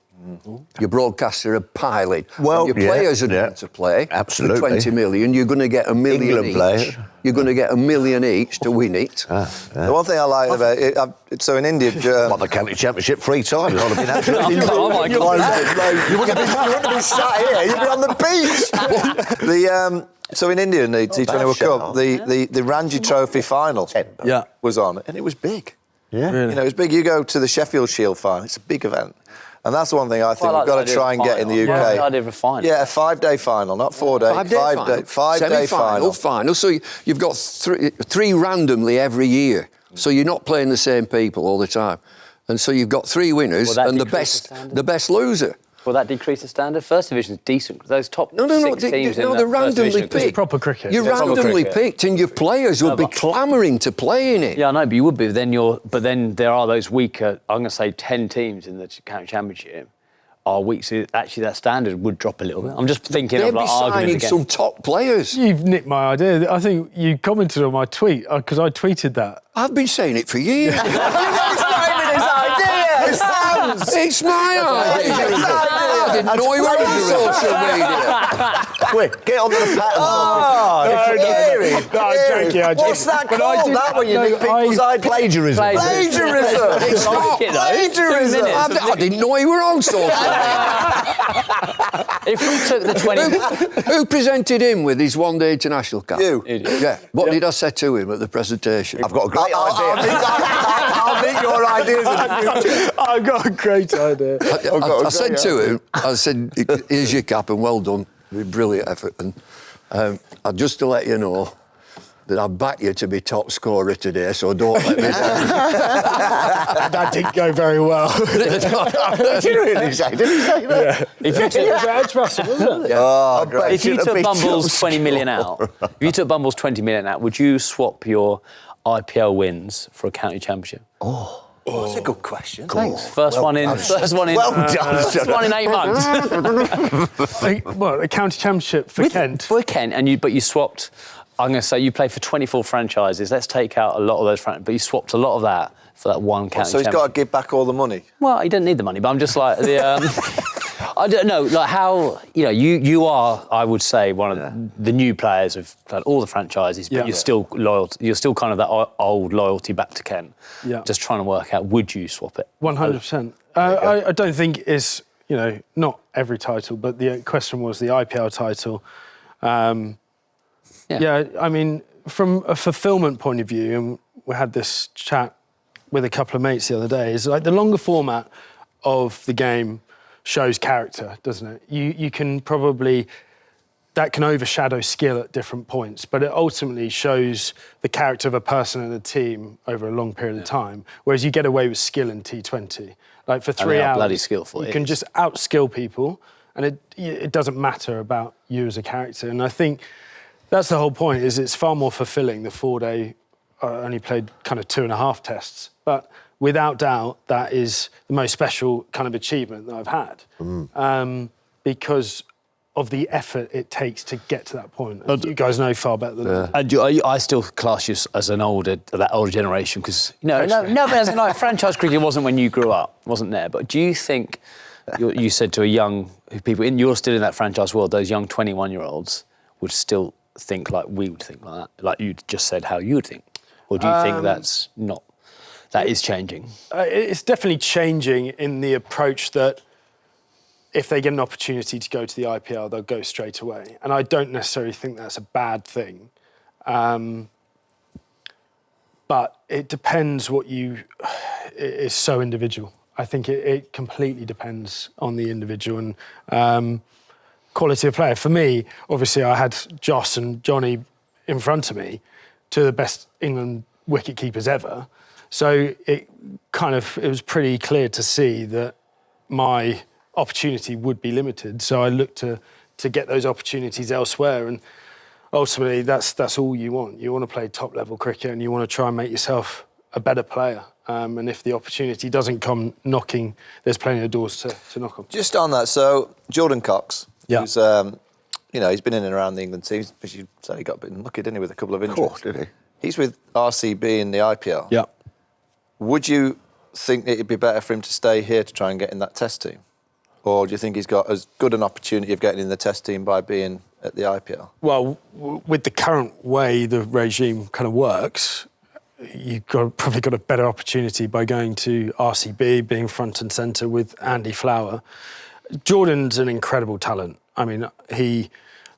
Your broadcaster are piling. Well, your players are going to play. Absolutely. For 20 million, you're going to get $1 million England each. players. You're going to get $1 million each to win it. The one thing I like about it, so in India... Won the county championship 3 times. I'd have been absolutely... Oh, my God. You wouldn't have been sat here, you'd be on the beach. So in India, in the T20 World Cup, the Ranji Trophy final was on, and it was big. Yeah. Really? It was big. You go to the Sheffield Shield final, it's a big event. And that's the one thing I think we've got to try and get in the UK. Yeah, the idea of a final. Yeah, a 5-day final, not 4-day. 5-day final. Final. So you've got 3 randomly every year. So you're not playing the same people all the time. And so you've got 3 winners and the best loser. Will that decrease the standard? First division is decent. Those top 6 teams in they're randomly picked. It's proper cricket. You're randomly picked, and your players will be clamouring to play in it. Yeah, I know, but you would be. But then there are those weaker, I'm going to say 10 teams in the county championship are weak. So actually that standard would drop a little bit. I'm just thinking They'd of be arguing signing against. some top players. You've nicked my idea. I think you commented on my tweet because I tweeted that. I've been saying it for years. It's my idea. I didn't know we were on social media. Quick, get on to the pattern. I'm joking. What's that called? That when you nick people's ideas? Plagiarism. Plagiarism! It's not plagiarism! I didn't know we were on social media. If we took the 20... Who presented him with his one-day international cap? You. Yeah. What did I say to him at the presentation? I've got a great idea. I'll meet your ideas in the future. I've got a great idea. I said to him, I said, here's your cap and well done. Brilliant effort. And just to let you know that I back you to be top scorer today, so don't let me down. That didn't go very well. Did you really say? Did he say that? Yeah. If you took Edge Russell, wasn't it? Oh, great. If you took Bumble's 20 million out, would you swap your IPL wins for a county championship? That's a good question. Thanks. First one in 8 months. Well, a county championship for Kent. For Kent, but you swapped I'm going to say you play for 24 franchises. Let's take out a lot of those franchises, but you swapped a lot of that for that one county So he's got to give back all the money? Well, he doesn't need the money, but I'm just like... I don't know, like how, you are, I would say, one of the new players of all the franchises, but you're still loyal. You're still kind of that old loyalty back to Kent. Yeah. Just trying to work out, would you swap it? 100%. I don't think it's, not every title, but the question was the IPL title. I mean, from a fulfilment point of view, and we had this chat with a couple of mates the other day, is like the longer format of the game shows character, doesn't it? You can probably... That can overshadow skill at different points, but it ultimately shows the character of a person and a team over a long period of time, whereas you get away with skill in T20. Like for 3 hours, bloody skillful you can just outskill people, and it doesn't matter about you as a character. And I think that's the whole point, is it's far more fulfilling, the 4-day, only played kind of 2.5 tests, but without doubt, that is the most special kind of achievement that I've had. Because of the effort it takes to get to that point. You guys know far better than me. And I still class you as that older generation, because but as in, like, franchise cricket wasn't when you grew up, wasn't there. But do you think you said to you're still in that franchise world, those young 21-year-olds would still think like we would think like that, like you just said how you would think, or do you think that is changing? It's definitely changing in the approach that if they get an opportunity to go to the IPL, they'll go straight away. And I don't necessarily think that's a bad thing. But it depends it's so individual. I think it completely depends on the individual and quality of player. For me, obviously, I had Joss and Johnny in front of me, two of the best England wicket keepers ever. So it was pretty clear to see that my opportunity would be limited. So I looked to get those opportunities elsewhere, and ultimately that's all you want. You want to play top level cricket, and you want to try and make yourself a better player. And if the opportunity doesn't come knocking, there's plenty of doors to knock on. Just on that, so Jordan Cox, who's, he's been in and around the England teams, as you say, he got a bit unlucky, didn't he, with a couple of injuries? Of course, did he? He's with RCB in the IPL. Yeah. Would you think it'd be better for him to stay here to try and get in that test team? Or do you think he's got as good an opportunity of getting in the test team by being at the IPL? Well, with the current way the regime kind of works, you've probably got a better opportunity by going to RCB, being front and centre with Andy Flower. Jordan's an incredible talent. I mean, he's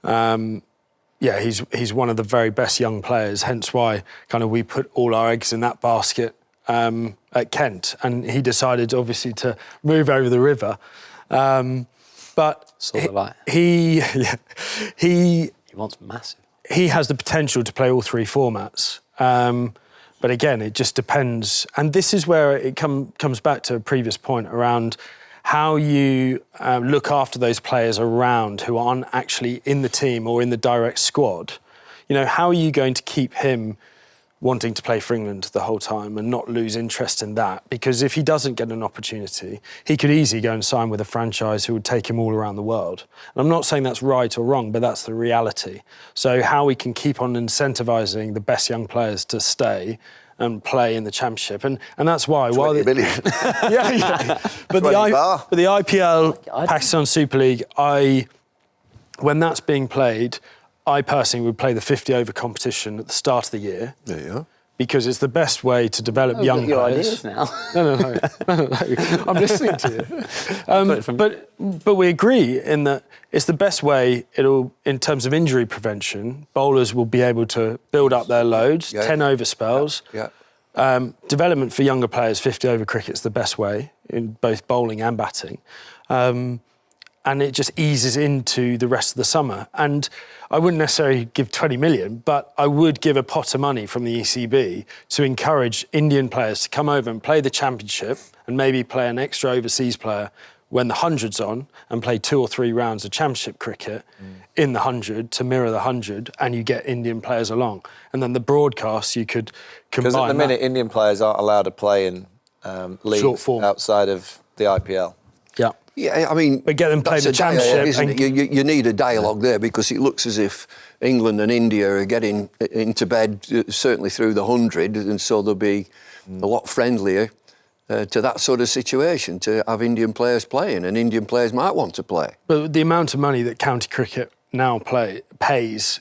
one of the very best young players, hence why kind of we put all our eggs in that basket at Kent. And he decided, obviously, to move over the river. But he wants massive. He has the potential to play all 3 formats. But again, it just depends. And this is where it comes back to a previous point around how you look after those players around who aren't actually in the team or in the direct squad. How are you going to keep him wanting to play for England the whole time and not lose interest in that? Because if he doesn't get an opportunity, he could easily go and sign with a franchise who would take him all around the world. And I'm not saying that's right or wrong, but that's the reality. So how we can keep on incentivising the best young players to stay and play in the Championship. And that's why... 20 million. Yeah. But the IPL, Pakistan Super League, when that's being played, I personally would play the 50-over competition at the start of the year. There you are. Because it's the best way to develop young players. Now. No. I'm listening to you. But we agree in that it's the best way. In terms of injury prevention, bowlers will be able to build up their loads, 10 over spells. Yeah. Development for younger players, 50-over cricket's the best way in both bowling and batting. And it just eases into the rest of the summer. And I wouldn't necessarily give 20 million, but I would give a pot of money from the ECB to encourage Indian players to come over and play the Championship and maybe play an extra overseas player when the 100's on and play 2 or 3 rounds of Championship cricket in the 100 to mirror the 100, and you get Indian players along. And then the broadcasts, you could combine. Because at the minute, Indian players aren't allowed to play in leagues outside of the IPL. Yeah. Yeah, I mean, But get them playing that's the a dialogue, championship isn't and- it? You need a dialogue there because it looks as if England and India are getting into bed certainly through the 100, and so they'll be a lot friendlier to that sort of situation to have Indian players playing, and Indian players might want to play. But the amount of money that county cricket now pays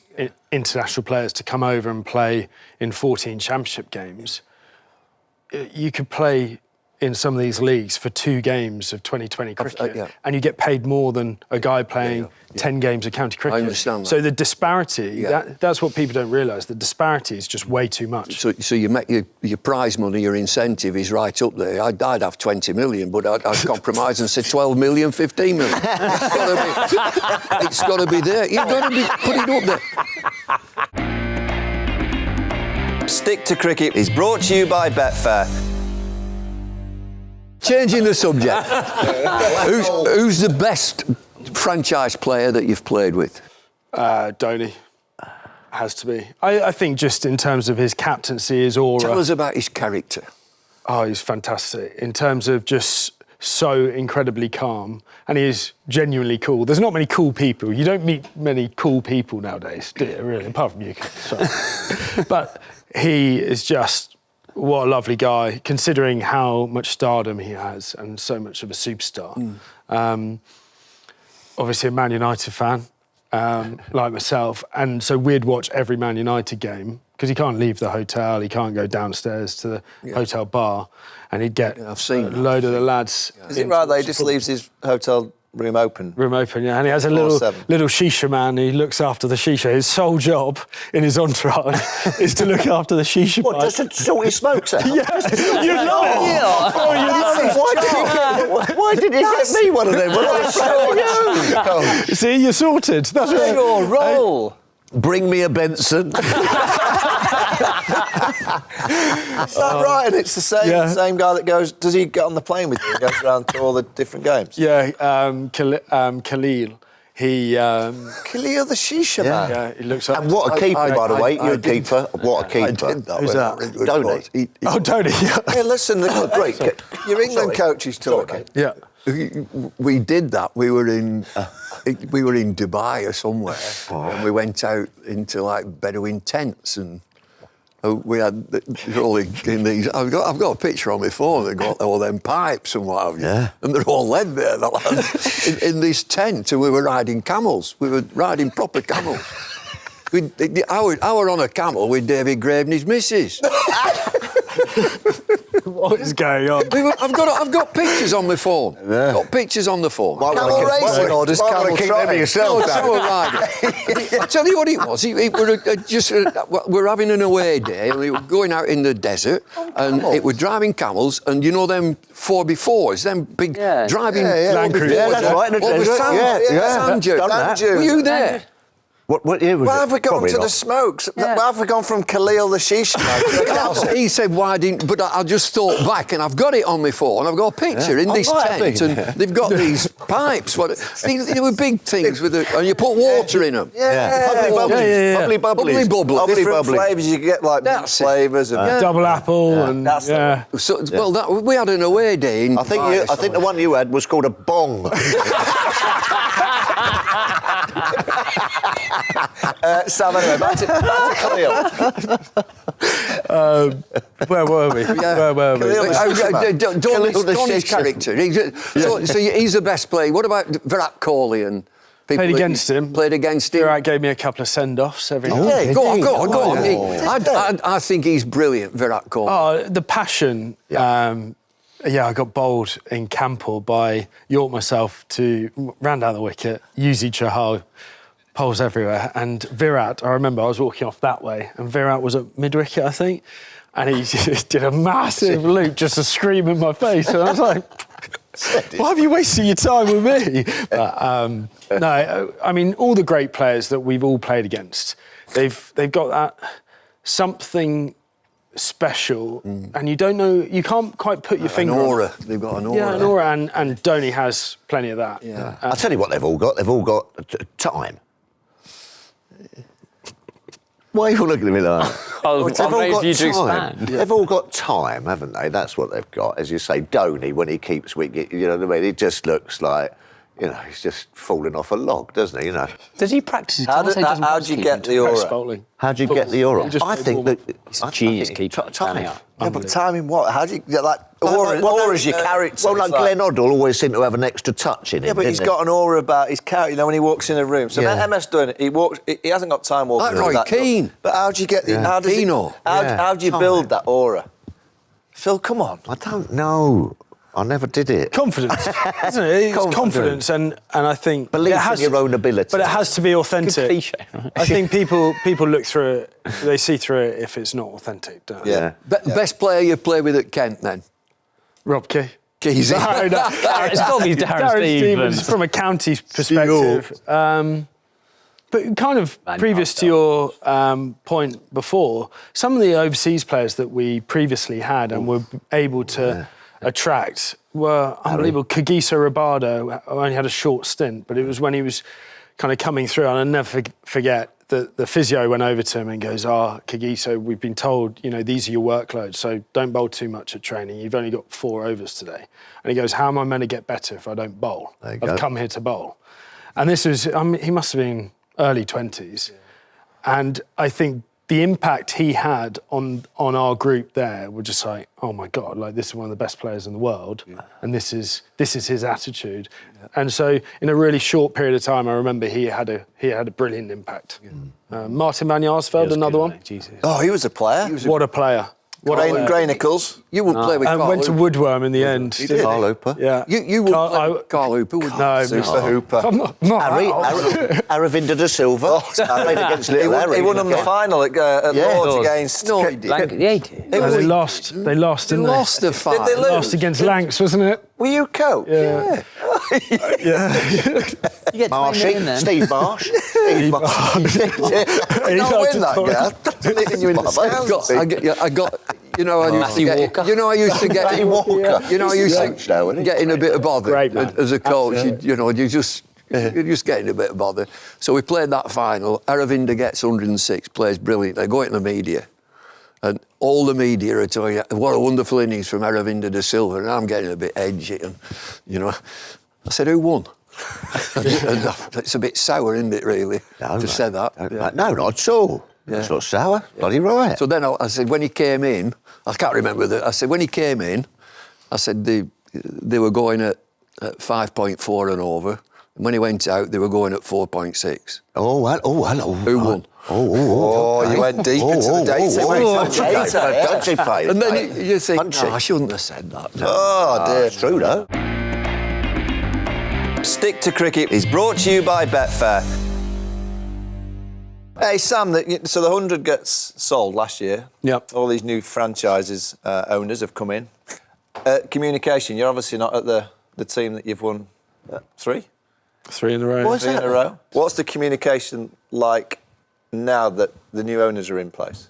international players to come over and play in 14 championship games, you could play in some of these leagues for 2 games of 2020 cricket, yeah. and you get paid more than a guy playing 10 games of county cricket. I understand that. So the disparity, that's what people don't realise, the disparity is just way too much. So you make your prize money, your incentive is right up there. I'd have 20 million, but I'd compromise and say 12 million, 15 million. It's got to be there. You've got to put it up there. Stick to Cricket is brought to you by Betfair. Changing the subject. Who's the best franchise player that you've played with? Dhoni has to be. I think just in terms of his captaincy, his aura. Tell us about his character. Oh, he's fantastic. In terms of just so incredibly calm, and he is genuinely cool. There's not many cool people. You don't meet many cool people nowadays, do you, really? Apart from you. So. But he is just, what a lovely guy, considering how much stardom he has and so much of a superstar. Obviously a Man United fan, like myself, and so we'd watch every Man United game because he can't leave the hotel, he can't go downstairs to the hotel bar, and he'd get I've seen a load of the lads. Is it right that he just leaves his hotel room open? Room open, yeah. And he has a little 24/7. shisha man who looks after the shisha. His sole job in his entourage is to look after the shisha What, pipe. just to sort his smokes out? Yeah, you love it. Oh, you love it. Why did he get me one of them? When I saw you? See, you're sorted. That's right. Your role. Bring me a Benson. Is that right? And it's the same guy that goes. Does he get on the plane with you and goes around to all the different games? Yeah, Khalil. He. Khalil the Shisha man. Yeah, he looks up. And what a keeper, by the way. You're a keeper. What a keeper. I did that. Who's that? Dhoni. Oh, Dhoni. Hey, listen, Great. your England coach is talking. Yeah. We did that. We were in Dubai or somewhere, and we went out into like Bedouin tents, and we had all in these. I've got a picture on my phone. They got all them pipes and what have you, and they're all led there, the lads, in this tent, and we were riding camels. We were riding proper camels. I were on a camel with David Gray and his missus. What is going on? I've got pictures on my phone. Got pictures on the phone. Camel racing or just camel keep them trotting? yourself, Dan? Camel riding. I tell you what it was. We're having an away day, and we were going out in the desert, and it were driving camels, and you know them 4x4s, them big driving Land Cruiser. 4x4s. Yeah, that's right. Over sand dunes. Done that. Were you there? What year was Why it? have we gone Probably to the not. smokes? Why have we gone from Khalil the Shisha man to the camel? He said, why didn't... But I just thought back, and I've got it on my phone. I've got a picture in this might have tent, been. and they've got these pipes. They were big things, and you put water in them. Bubbly, bubbly. Yeah. Bubbly, bubbly. Bubbly, bubbly. Bubbly, Different bubbly. flavours, you get like That's it. flavours and... Double apple and That's the So, well, we had an away day in I think Dubai or I think the one you had was called a bong. Sam, anyway, back to Khalil. where were we? Where were we? Khalil the Donny's character. So he's the best player. What about Virat Kohli and people Played that against you him. Played against him. Virat gave me a couple of send-offs every night. Yeah, go on. Oh. I think he's brilliant, Virat Kohli. Oh, the passion. I got bowled in Campbell by York myself to ran down the wicket, Yuzi Chahal, poles everywhere. And Virat, I remember I was walking off that way, and Virat was at mid-wicket, I think, and he just did a massive loop just to scream in my face. And I was like, why have you wasted your time with me? But, no, I mean, all the great players that we've all played against, they've got that something special, and you don't know, you can't quite put your finger An on aura. it. They've got an aura. Yeah, an aura, and Dhoni has plenty of that. Yeah. I'll tell you what they've all got. They've all got time. Why are you looking at me like that? I'm waiting for you to time. expand. They've all got time, haven't they? That's what they've got. As you say, Dhoni, when he keeps wicket, you know what I mean? He just looks like, you know, he's just falling off a log, doesn't he? You know. Does he practice his How do you get the aura? Bowling. How do you get the aura? Just I play think ball. that He's a genius keeper. Timing. Yeah, but timing what? How do you get that aura? Aura is your character. Well, like It's Glenn Hoddle always seemed to have an extra touch in him. Yeah, but he's didn't got an aura about his character, you know, when he walks in a room. So Yeah. MS Dhoni, he hasn't got time walking Like through Roy that. Keane. But how do you get the... Yeah. How does Keano. how do you build that aura? Phil, come on. I don't know. I never did it. Confidence, isn't it? It's confidence, and I think Belief it has in your own ability. But it has to be authentic. cliche, right? I think people look through it, they see through it if it's not authentic, don't they? Yeah. Best player you play with at Kent then? Rob Key. Keezy. No. It's got to be Darren Stevens. From a county perspective. But kind of previous to your point before, some of the overseas players that we previously had and were able to attract were unbelievable. Kagiso Rabado only had a short stint, but it was when he was kind of coming through, and I'll never forget that the physio went over to him and goes, Kagiso, we've been told, you know, these are your workloads, so don't bowl too much at training. You've only got 4 overs today. And he goes, how am I meant to get better if I don't bowl? I've come here to bowl. And this was, he must have been early 20s. And I think the impact he had on our group there were just like, oh my God, like this is one of the best players in the world, and this is his attitude. And so in a really short period of time, I remember he had a brilliant impact. Martin van Jaarsveld, another one. Jesus. Oh, he was a player. What a player! What a player. Gray Nichols. You wouldn't play with And Carl went to Hooper. Woodworm in the end. didn't Carl he? Hooper. Yeah. You wouldn't play with Carl Hooper, would you? No, Super Hooper. Aravinda de Silva. Played against Little Harry. He won on the final at Lords He against... No, he didn't. Yeah, he did. They lost. They lost, They didn't lost the fight. Did they lose? Lost against Lancs, wasn't it? Were you coach? Yeah. You get Marshy, Steve Marsh. Steve Marsh. I don't win that, guy. Leaving you in the I got. You know, I used to Matthew get. Walker. You know, I used to get. Matthew Walker. You know, I used Coach now, isn't to he? get in a bit of bother Great man. as a coach. You know, you're just getting a bit of bother. So we played that final. Aravinda gets 106, plays brilliant. They go into the media, and all the media are telling you what a wonderful innings from Aravinda de Silva, and I'm getting a bit edgy, and you know, I said, who won? And it's a bit sour, isn't it? Really, to say that. No, not at all. That's not sour. Bloody right. So then I said, when he came in, I can't remember that. I said, when he came in, I said they were going at 5.4 and over. And when he went out, they were going at 4.6. Oh, hello. Who won? Oh, you went deep into the data. Country play. And then you think, Punchy. no, I shouldn't have said that. No. Oh, dear. It's true, though. Stick to Cricket is brought to you by Betfair. Hey, Sam, so the 100 gets sold last year. Yep. All these new franchises owners have come in. Communication, you're obviously not at the team that you've won 3? 3 in a row. Three in a row. What's the communication like now that the new owners are in place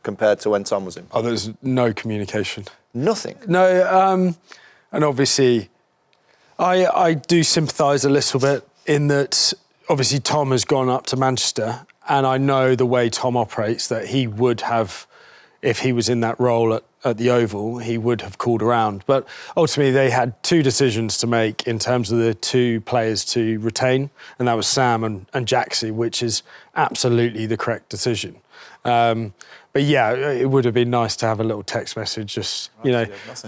compared to when Tom was in place? Oh, there's no communication. Nothing. No, and obviously, I do sympathise a little bit in that obviously Tom has gone up to Manchester, and I know the way Tom operates, that he would have, if he was in that role at the Oval, he would have called around. But ultimately, they had 2 decisions to make in terms of the 2 players to retain, and that was Sam and Jaxie, which is absolutely the correct decision. But yeah, it would have been nice to have a little text message, just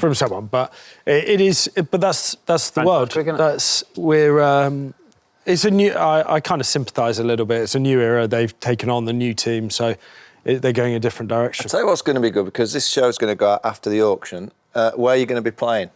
from someone. But it is. But that's the world. It's a new. I kind of sympathise a little bit. It's a new era. They've taken on the new team, so they're going a different direction. I'll tell you what's going to be good, because this show's going to go out after the auction. Where are you going to be playing?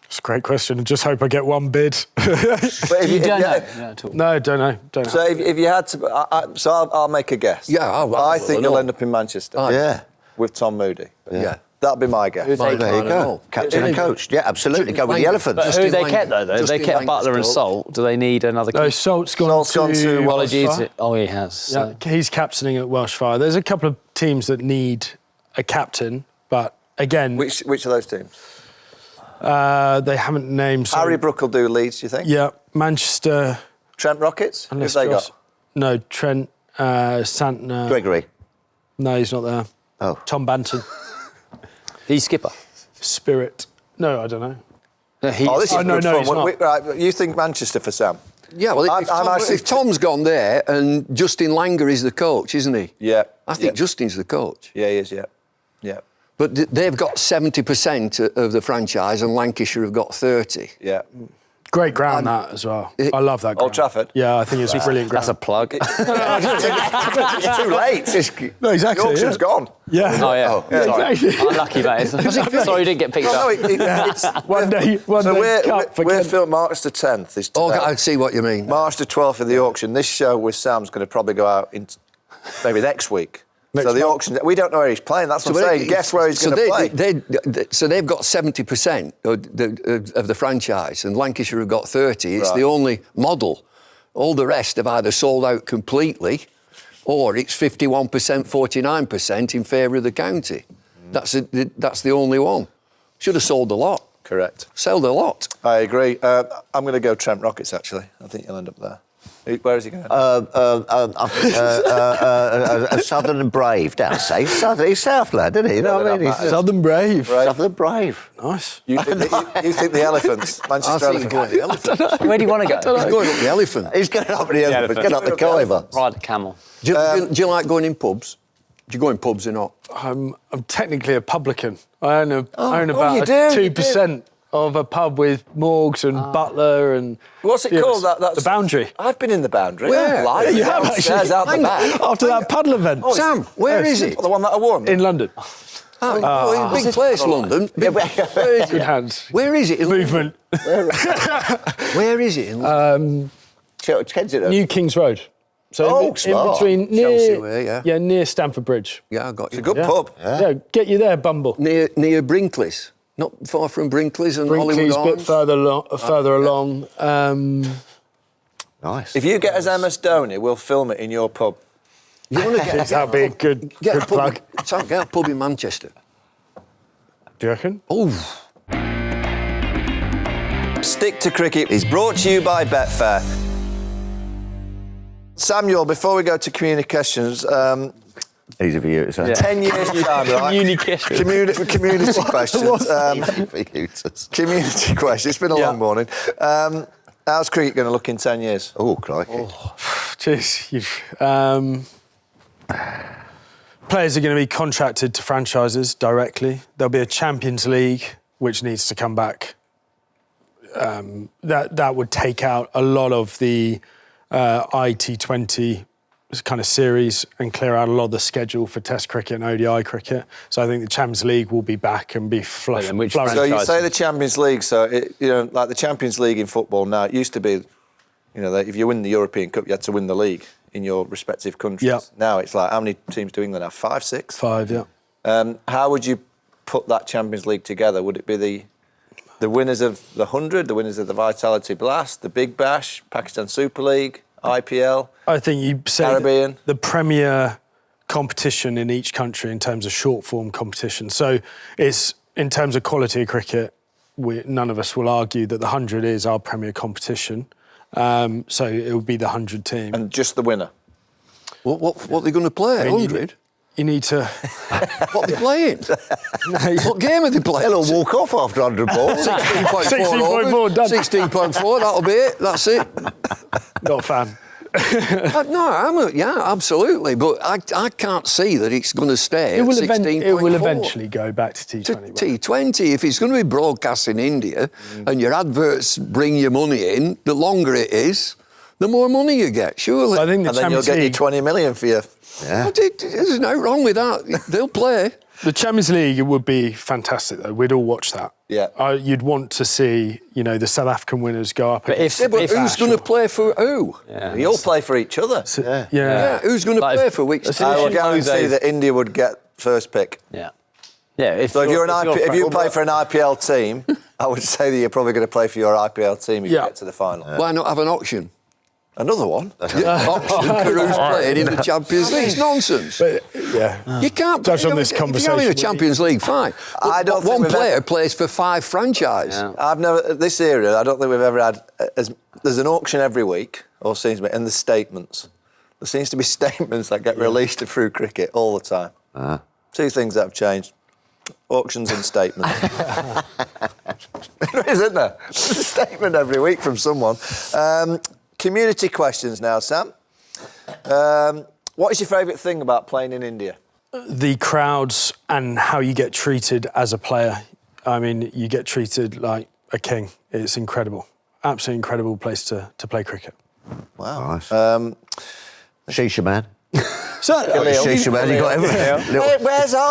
It's a great question. Just hope I get one bid. But if You don't know at all. No, don't know. Don't So know. if you had to... So I'll make a guess. Yeah, I think you'll end up in Manchester. Yeah. With Tom Moody. Yeah. That'd be my guess. There you go. Captain and coach. Yeah, absolutely. Go with the elephants. But who Justin they Lang- kept, though? They Justin kept Lang Butler and was Salt. Do they need another No, keeper? Salt's gone Salt's to gone to Apologies. Welsh Fire. Oh, he has. Yeah, he's captaining at Welsh Fire. There's a couple of teams that need a captain, but again, Which of those teams? they haven't named. So, Harry Brook will do Leeds, do you think? Yeah, Manchester. Trent Rockets? Who've Unless they Joss- got? No, Trent, Santner. Gregory. No, he's not there. Oh. Tom Banton. He's skipper. Spirit. No, I don't know. No, Oh, this is no, good no, fun. he's not. Right, you think Manchester for Sam? Yeah, well, if Tom's gone there and Justin Langer is the coach, isn't he? Yeah. I think Justin's the coach. Yeah, he is, yeah. Yeah. But they've got 70% of the franchise and Lancashire have got 30. Yeah. Great ground, that, as well. I love that ground. Old Trafford? Yeah, I think it's a brilliant ground. That's a plug. It's too late. No, exactly. The auction's gone. Yeah. Oh, yeah. Sorry. Exactly. Unlucky, mate. Sorry you didn't get picked No, up. it's One day, we're filmed March the 10th. Is Oh, today. I see what you mean. March the 12th of the auction. This show with Sam's going to probably go out in maybe next week. So the auction, we don't know where he's playing. That's what I'm saying. Guess where he's going to play. So they've got 70% of the franchise, and Lancashire have got 30. It's the only model. All the rest have either sold out completely, or it's 51%, 49% in favour of the county. That's the only one. Should have sold a lot. Correct. Sold a lot. I agree. I'm going to go Trent Rockets, actually. I think he'll end up there. Where is he going? A Southern Brave down south. He's Southland, isn't he? You know what I mean? He's Southern Brave. Southern Brave. Nice. You think the Elephants? I Manchester think Elephants. going the elephant. Where do you want to go? He's going up the elephant. He's going up the elephant. Get up the Elephant. Khyber. Ride the camel. Do you like going in pubs? Do you go in pubs or not? I'm technically a publican. I own you about do, 2% of a pub with Morgs and Butler and... What's it Yes. called? That's The Boundary. I've been in the Boundary. Where? Live. You have Downstairs, out the Hang back. After that paddle event. Sam, where is it? The one that I won. In London. Big place, London. Where is Good it? hands. Where is it? Movement. Where is it? Kensington. New Kings Road. So Oh, in smart. between... Chelsea Near, way, yeah. near Stamford Bridge. Yeah, I got you. It's a good pub. Yeah, get you there, Bumble. Near Brinkley's. Not far from Brinkley's and Brinkley's Hollywood a bit further along. Nice. If you get us MS Dhoni, we'll film it in your pub. You want to get That'd be a good a plug. pub? Sam, get a pub in Manchester. Do you reckon? Oh, Stick to Cricket is brought to you by Betfair. Samuel, before we go to communications, Easy for you to say. 10 years time, right? Communication. Community questions. Easy for you to say. Community questions. It's been a long morning. How's cricket going to look in 10 years? Oh, crikey. Jeez, players are going to be contracted to franchises directly. There'll be a Champions League, which needs to come back. That would take out a lot of the IT20 kind of series and clear out a lot of the schedule for Test cricket and ODI cricket. So I think the Champions League will be back and be flush. And which flowing. So you say the Champions League, so, like the Champions League in football now, it used to be, that if you win the European Cup, you had to win the league in your respective countries. Yeah. Now it's like, how many teams do England have? 5, 6? 5, yeah. How would you put that Champions League together? Would it be the winners of the 100, the winners of the Vitality Blast, the Big Bash, Pakistan Super League, IPL? I think you say Caribbean. the premier competition in each country in terms of short form competition. So it's in terms of quality of cricket, none of us will argue that the 100 is our premier competition. So it would be the 100 team. And just the winner? what are they going to play? 100? You need to. What are they playing? What game are they playing? They'll walk off after 100 balls. 16.4 done. 16.4, that'll be it. That's it. Not a fan. No, absolutely. But I can't see that it's going to stay It at will, 16.4. it will eventually go back to To T20. T20, if it's going to be broadcast in India and your adverts bring your money in, the longer it is, the more money you get, surely. I think the And then you'll Champions get your League. 20 million for you. Yeah. There's no wrong with that. They'll play. The Champions League would be fantastic, though. We'd all watch that. Yeah. You'd want to see, the South African winners go up. But if, Yeah, but if who's going to play for who? You all play for each other. yeah. Yeah, who's going to Like play if- for which as team? soon I as will you know guarantee those- that India would get first pick. Yeah. Yeah. So if you play for an IPL team, I would say that you're probably going to play for your IPL team if you get to the final. Why not have an auction? Another one? Auction for who's playing in the Champions League. It's nonsense. Yeah. You can't Touch on this If you're conversation, in the would you? Champions League, fine. But I don't think one we've player ever- plays for 5 franchises. Yeah. This era, I don't think we've ever had, there's an auction every week, or seems to be, and there's statements. There seems to be statements that get released through cricket all the time. Two things that have changed. Auctions and statements. There is, isn't there? There's a statement every week from someone. Community questions now, Sam. What is your favourite thing about playing in India? The crowds and how you get treated as a player. I mean, you get treated like a king. It's incredible. Absolutely incredible place to play cricket. Wow. Nice. Shisha man. So, Shisha man, you got everything. Hey,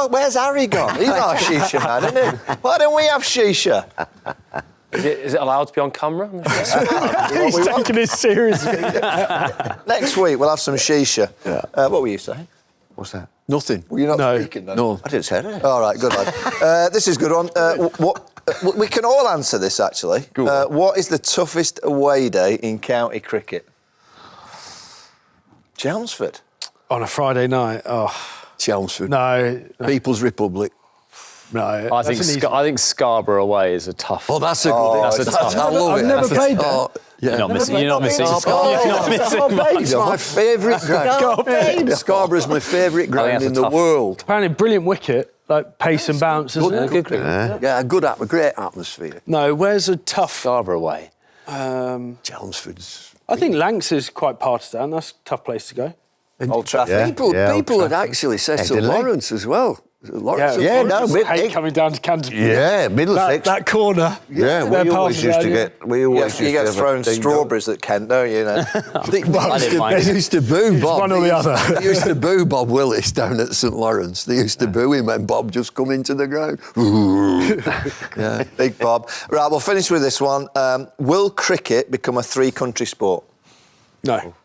where's Harry gone? He's not a shisha man, isn't he? Why don't we have shisha? Is it allowed to be on camera? he's taking it seriously. Next week we'll have some shisha. What were you saying? What's that? Nothing. Were you not No, speaking then? no. I didn't say that. All right, good lad. This is a good one. We can all answer this, actually. What is the toughest away day in county cricket? Chelmsford. On a Friday night, Chelmsford. no. People's Republic. I think Scarborough away is a tough. Oh, that's a good. that's a tough. I love it. I've never played there. Oh, yeah. You're not missing. You're not missing. Oh, You're not missing. it's my favourite ground. Scarborough's my favourite ground that's in a the tough- world. Apparently, brilliant wicket, like pace and bounce, isn't it? Good cricket. Yeah, a great atmosphere. No, where's a tough? Scarborough away. Chelmsford's. I think Lancs is quite partisan. That's a tough place to go. Old Trafford. Yeah. People Old had actually said Hey, to didn't they? Lawrence as well. Lawrence Yeah, no, I hate coming down to Canterbury. Yeah, Middlesex. That corner. Yeah, They're we always passing used to down, get. We always You used get to have a thrown ding-dong. strawberries at Kent, don't you? I didn't mind. They used to boo Bob. one or the other. They used to boo Bob Willis down at St Lawrence. They used to boo him when Bob just come into the ground. Yeah, big Bob. Right, we'll finish with this one. Will cricket become a three-country sport? No.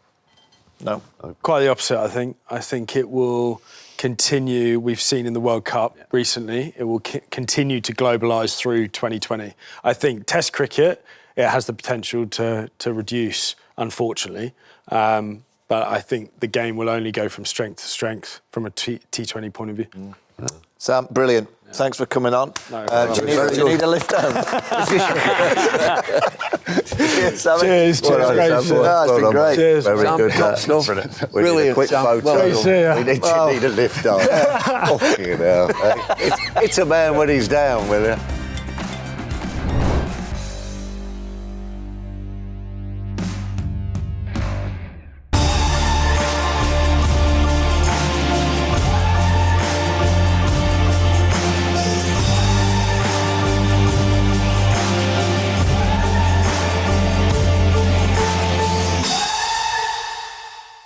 No. Quite the opposite, I think. I think it will continue. We've seen in the World Cup recently, it will continue to globalise through 2020. I think Test cricket, it has the potential to reduce, unfortunately. But I think the game will only go from strength to strength from a T20 point of view. Sam, brilliant. Thanks for coming on. No, Do you need a lift home? Cheers, Sammy. Cheers, Well done, great. Sam. Cheers. Ah, it's been great. Cheers. Very Sam, good. top stuff. We need a Brilliant, quick Sam. photo. Well done. See ya. We need a lift on. Fucking hell. It's a man when he's down, will you?